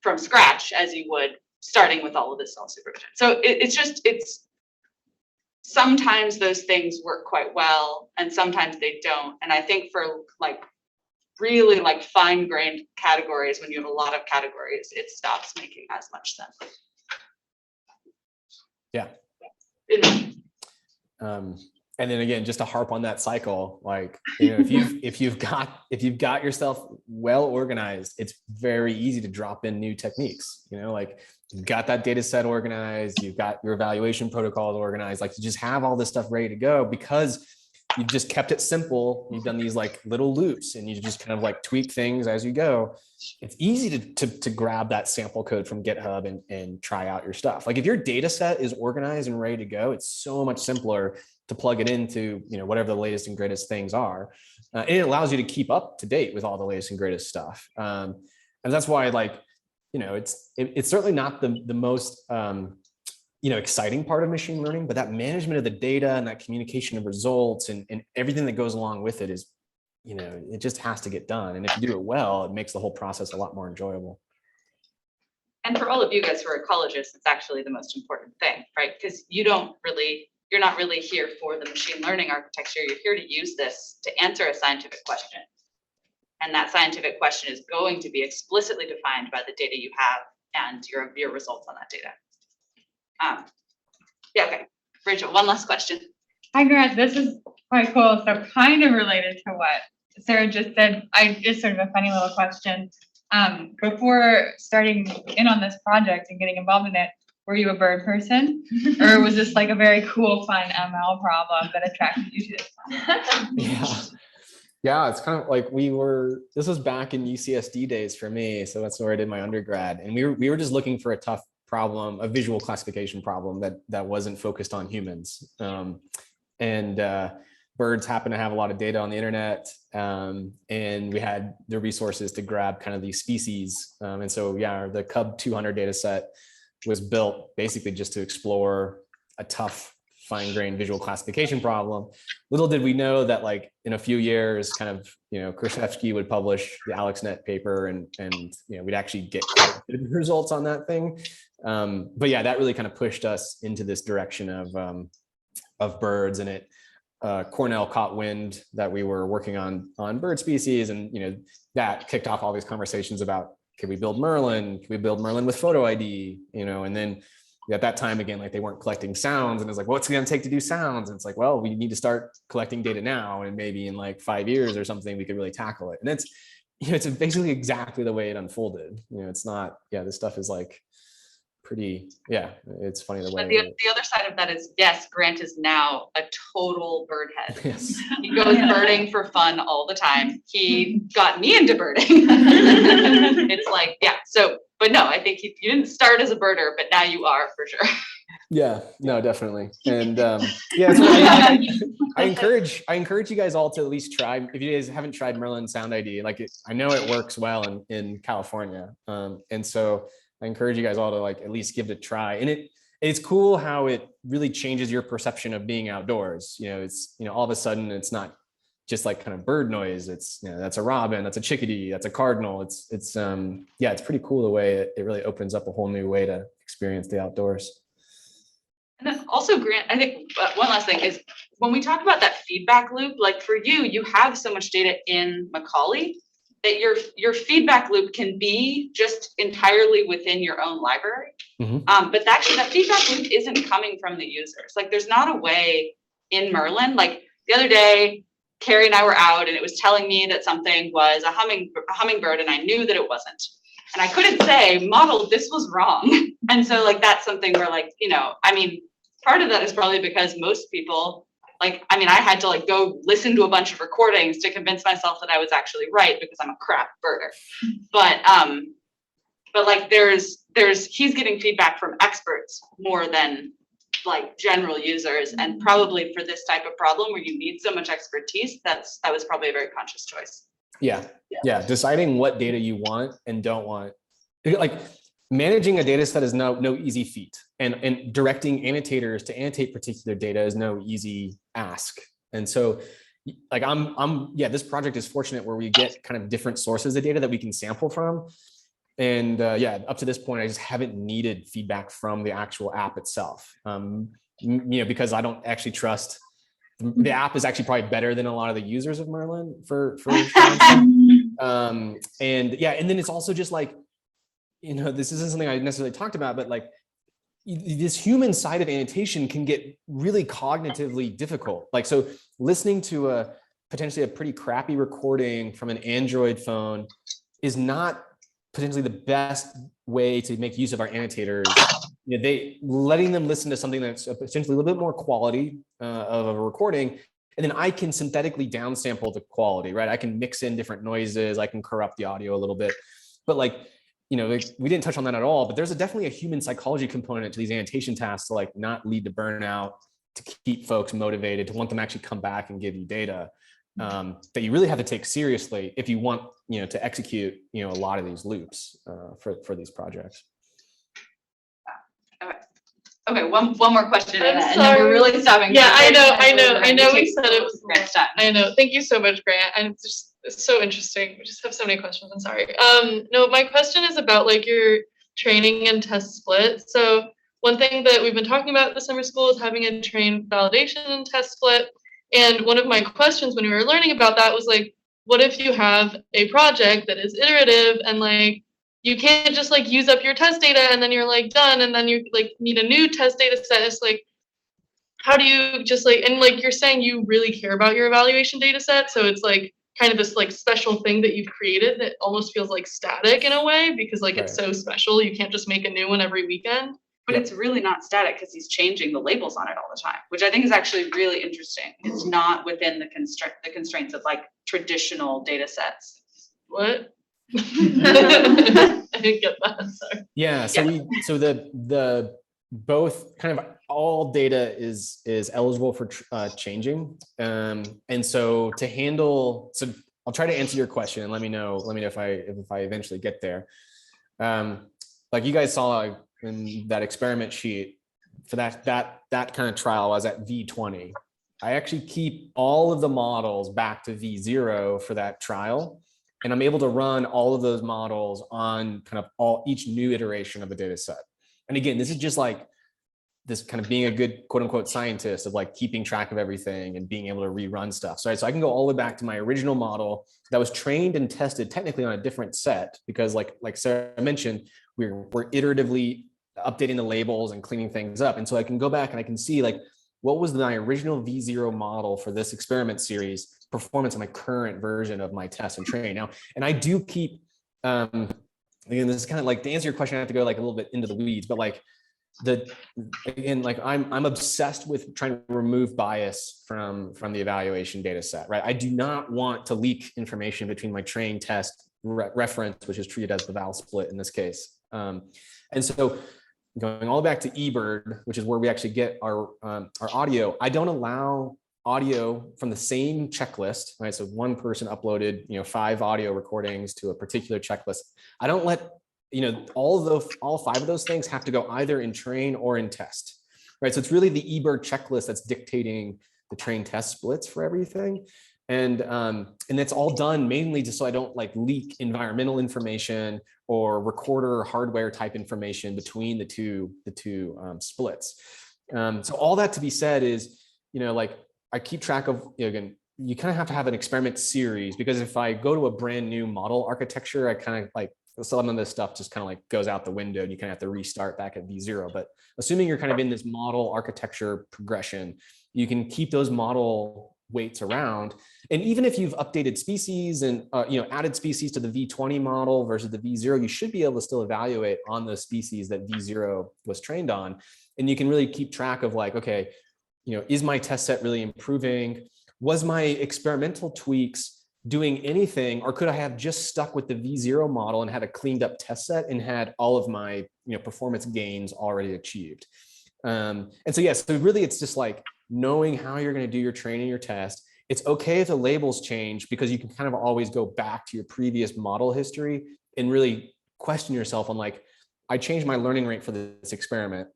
from scratch as you would starting with all of this self-supervision. So it's sometimes those things work quite well and sometimes they don't. And I think for really fine-grained categories, when you have a lot of categories, it stops making as much sense. Yeah. And then again, just to harp on that cycle, if you've got yourself well organized, it's very easy to drop in new techniques. You've got that data set organized, you've got your evaluation protocols organized, you just have all this stuff ready to go because you've just kept it simple. You've done these little loops, and you just kind of tweak things as you go. It's easy to grab that sample code from GitHub and try out your stuff. If your data set is organized and ready to go, it's so much simpler to plug it into, whatever the latest and greatest things are. And it allows you to keep up to date with all the latest and greatest stuff. And that's why it's certainly not the most, exciting part of machine learning, but that management of the data and that communication of results and everything that goes along with it is, it just has to get done. And if you do it well, it makes the whole process a lot more enjoyable. And for all of you guys who are ecologists, it's actually the most important thing, right? Because you're not really here for the machine learning architecture. You're here to use this to answer a scientific question. And that scientific question is going to be explicitly defined by the data you have and your results on that data. Okay. Rachel, one last question. Hi, Grant. This is quite cool. So kind of related to what Sarah just said. Just sort of a funny little question. Before starting in on this project and getting involved in it, were you a bird person? Or was this a very cool, fun ML problem that attracted you to this? Yeah, it's kind of this was back in UCSD days for me. So that's where I did my undergrad. And we were just looking for a tough problem, a visual classification problem that wasn't focused on humans. Birds happen to have a lot of data on the internet. And we had the resources to grab kind of these species. And so, the Cub 200 data set was built basically just to explore a tough fine-grained visual classification problem. Little did we know that like in a few years, kind of, Krzyzewski would publish the AlexNet paper and we'd actually get quite good results on that thing. But yeah, that really kind of pushed us into this direction of birds, and Cornell caught wind that we were working on bird species, and that kicked off all these conversations about, can we build Merlin? Can we build Merlin with photo ID? And then at that time, again, like they weren't collecting sounds, and it's like, what's it gonna take to do sounds? And it's like, well, we need to start collecting data now, and maybe in like 5 years or something, we could really tackle it. And it's basically exactly the way it unfolded. It's not, this stuff is like pretty, it's funny the way. But the other side of that is, yes, Grant is now a total bird head. Yes. He goes birding for fun all the time. He got me into birding. It's like, but no, I think you didn't start as a birder, but now you are for sure. Yeah, no, definitely. And so I encourage you guys all to at least try, if you guys haven't tried Merlin Sound ID, I know it works well in California. And so I encourage you guys all to at least give it a try. And it's cool how it really changes your perception of being outdoors. It's, all of a sudden it's not just like kind of bird noise. It's, that's a robin, that's a chickadee, that's a cardinal. It's pretty cool the way it really opens up a whole new way to experience the outdoors. And then also, Grant, I think one last thing is when we talk about that feedback loop, like for you have so much data in Macaulay that your feedback loop can be just entirely within your own library. Mm-hmm. But actually that feedback loop isn't coming from the users. Like there's not a way in Merlin, like the other day, Carrie and I were out and it was telling me that something was a hummingbird and I knew that it wasn't. And I couldn't say, model, this was wrong. And so that's something where part of that is probably because most people, I had to go listen to a bunch of recordings to convince myself that I was actually right because I'm a crap birder. But he's getting feedback from experts more than general users, and probably for this type of problem where you need so much expertise, that was probably a very conscious choice. Yeah. Deciding what data you want and don't want, managing a data set is no easy feat, and directing annotators to annotate particular data is no easy ask. And so this project is fortunate where we get kind of different sources of data that we can sample from. And up to this point, I just haven't needed feedback from the actual app itself, because I don't actually trust. The app is actually probably better than a lot of the users of Merlin for and then it's also just this isn't something I necessarily talked about, but this human side of annotation can get really cognitively difficult. So listening to potentially a pretty crappy recording from an Android phone is not potentially the best way to make use of our annotators. Letting them listen to something that's potentially a little bit more quality of a recording, and then I can synthetically downsample the quality, right? I can mix in different noises, I can corrupt the audio a little bit, but we didn't touch on that at all, but there's definitely a human psychology component to these annotation tasks to not lead to burnout, to keep folks motivated, to want them to actually come back and give you data that you really have to take seriously if you want to execute a lot of these loops for these projects. Okay, one more question, I'm and then we're really stopping. Yeah, I know. We said it was Grant's time. I know. Thank you so much, Grant. And it's so interesting. We just have so many questions. I'm sorry. No, my question is about your training and test split. So one thing that we've been talking about at the summer school is having a train validation and test split. And one of my questions when we were learning about that was what if you have a project that is iterative and you can't just use up your test data and then you're done, and then you need a new test data set. It's how do you just and you're saying you really care about your evaluation data set, so it's kind of this special thing that you've created that almost feels static in a way because it's so special you can't just make a new one every weekend. But it's really not static because he's changing the labels on it all the time, which I think is actually really interesting. It's not within the constraints of traditional data sets. What? I didn't get that. Sorry. Yeah. So the both kind of all data is eligible for changing, and so to handle. So I'll try to answer your question and let me know if I eventually get there. You guys saw in that experiment sheet, for that kind of trial, I was at V20. I actually keep all of the models back to V0 for that trial. And I'm able to run all of those models on kind of each new iteration of the data set. And again, this is just like this kind of being a good quote unquote scientist of like keeping track of everything and being able to rerun stuff. So I can go all the way back to my original model that was trained and tested technically on a different set, because like Sarah mentioned, we're iteratively updating the labels and cleaning things up. And so I can go back and I can see like, what was my original V0 model for this experiment series performance on my current version of my test and train now. And I do keep, again, this is kind of like, to answer your question, I have to go like a little bit into the weeds, but like I'm obsessed with trying to remove bias from the evaluation data set, right? I do not want to leak information between my train test reference, which is treated as the val split in this case. And so going all the way back to eBird, which is where we actually get our audio, I don't allow audio from the same checklist, right? So one person uploaded, 5 audio recordings to a particular checklist. I don't let, all 5 of those things have to go either in train or in test, right? So it's really the eBird checklist that's dictating the train test splits for everything. And that's all done mainly just so I don't like leak environmental information or recorder hardware type information between the two splits. So all that to be said is, I keep track of, again, you kind of have to have an experiment series, because if I go to a brand new model architecture, I kind of like some of this stuff just kind of like goes out the window and you kind of have to restart back at V0. But assuming you're kind of in this model architecture progression, you can keep those model weights around. And even if you've updated species and added species to the V20 model versus the V0, you should be able to still evaluate on the species that V0 was trained on. And you can really keep track of like, okay, is my test set really improving? Was my experimental tweaks doing anything, or could I have just stuck with the V0 model and had a cleaned up test set and had all of my performance gains already achieved? And so yes, so really it's just like knowing how you're going to do your training, your test. It's okay if the labels change, because you can kind of always go back to your previous model history and really question yourself on like, I changed my learning rate for this experiment.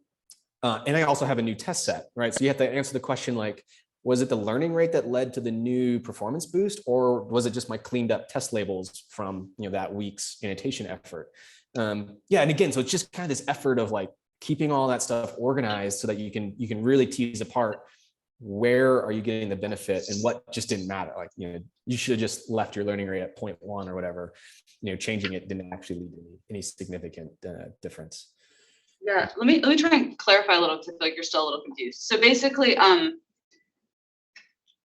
And I also have a new test set, right? So you have to answer the question like, was it the learning rate that led to the new performance boost, or was it just my cleaned up test labels from that week's annotation effort? And again, so it's just kind of this effort of like keeping all that stuff organized so that you can really tease apart where are you getting the benefit and what just didn't matter. Like, you should have just left your learning rate at 0.1 or whatever. Changing it didn't actually lead to any significant difference. Yeah, let me try and clarify a little, because I feel like you're still a little confused. So basically,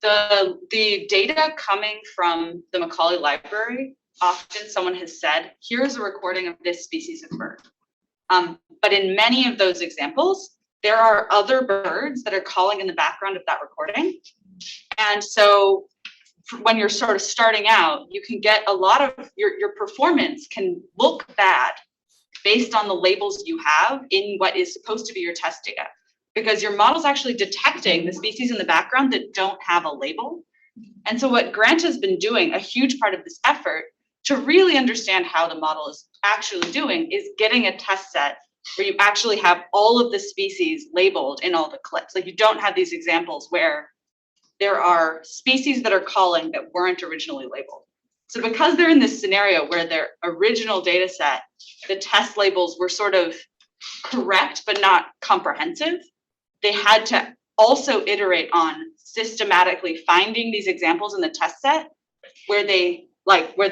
the data coming from the Macaulay Library, often someone has said, here's a recording of this species of bird. But in many of those examples, there are other birds that are calling in the background of that recording. And so when you're sort of starting out, you can get a lot of your performance can look bad based on the labels you have in what is supposed to be your test data, because your model's actually detecting the species in the background that don't have a label. And so what Grant has been doing, a huge part of this effort to really understand how the model is actually doing, is getting a test set where you actually have all of the species labeled in all the clips. Like, you don't have these examples where there are species that are calling that weren't originally labeled. So because they're in this scenario where their original data set, the test labels were sort of correct but not comprehensive, they had to also iterate on systematically finding these examples in the test set where they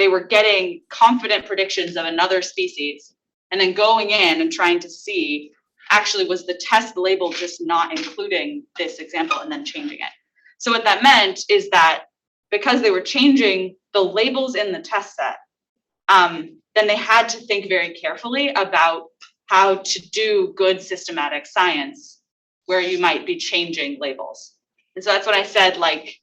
were getting confident predictions of another species, and then going in and trying to see, actually, was the test label just not including this example, and then changing it. So what that meant is that because they were changing the labels in the test set, then they had to think very carefully about how to do good systematic science where you might be changing labels. And so that's what I said, like,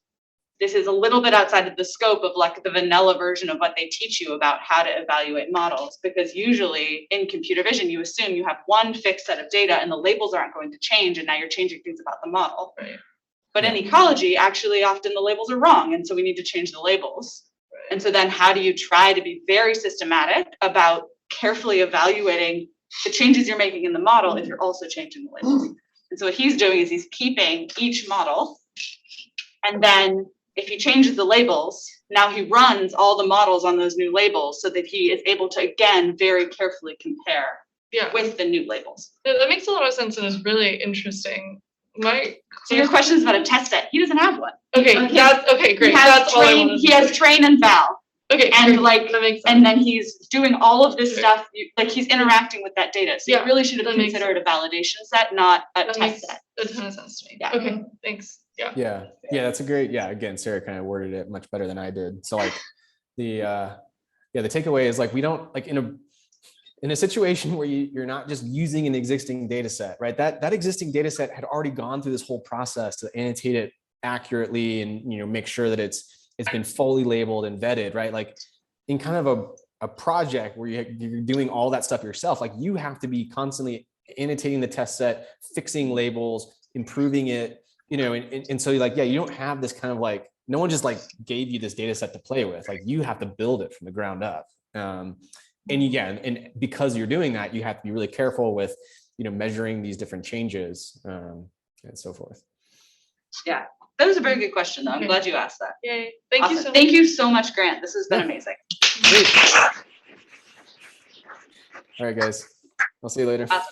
this is a little bit outside of the scope of like the vanilla version of what they teach you about how to evaluate models, because usually in computer vision, you assume you have one fixed set of data and the labels aren't going to change, and now you're changing things about the model. Right. But in ecology, actually, often the labels are wrong, and so we need to change the labels. And so then how do you try to be very systematic about carefully evaluating the changes you're making in the model if you're also changing the labels? And so what he's doing is he's keeping each model. And then if he changes the labels, now he runs all the models on those new labels so that he is able to, again, very carefully compare Yeah, with the new labels. that makes a lot of sense and is really interesting. So your question is about a test set. He doesn't have one. Okay, Okay. great. He has That's all I train, wanted. he has train and val. Okay, and great. like- That makes sense. And then he's doing all of this Okay. stuff, like he's interacting with that data. So Yeah, you really should have that makes considered a validation set, not a That test makes set. a ton of sense to me. Yeah. Okay, thanks. Yeah. Yeah, that's a great, again, Sarah kind of worded it much better than I did. So like the takeaway is like, we don't like in a situation where you're not just using an existing data set, right? That existing data set had already gone through this whole process to annotate it accurately and, make sure that it's been fully labeled and vetted, right? Like in kind of a project where you're doing all that stuff yourself, like you have to be constantly annotating the test set, fixing labels, improving it, and so like, you don't have this kind of like, no one just like gave you this data set to play with, like you have to build it from the ground up. And because you're doing that, you have to be really careful with, measuring these different changes and so forth. Yeah, that was a very good question though. I'm Okay. glad you asked that. Yay. Thank you Awesome. so much. Thank you so much, Grant. This has been Yeah. amazing. Great. All right, guys. I'll see you later. Awesome.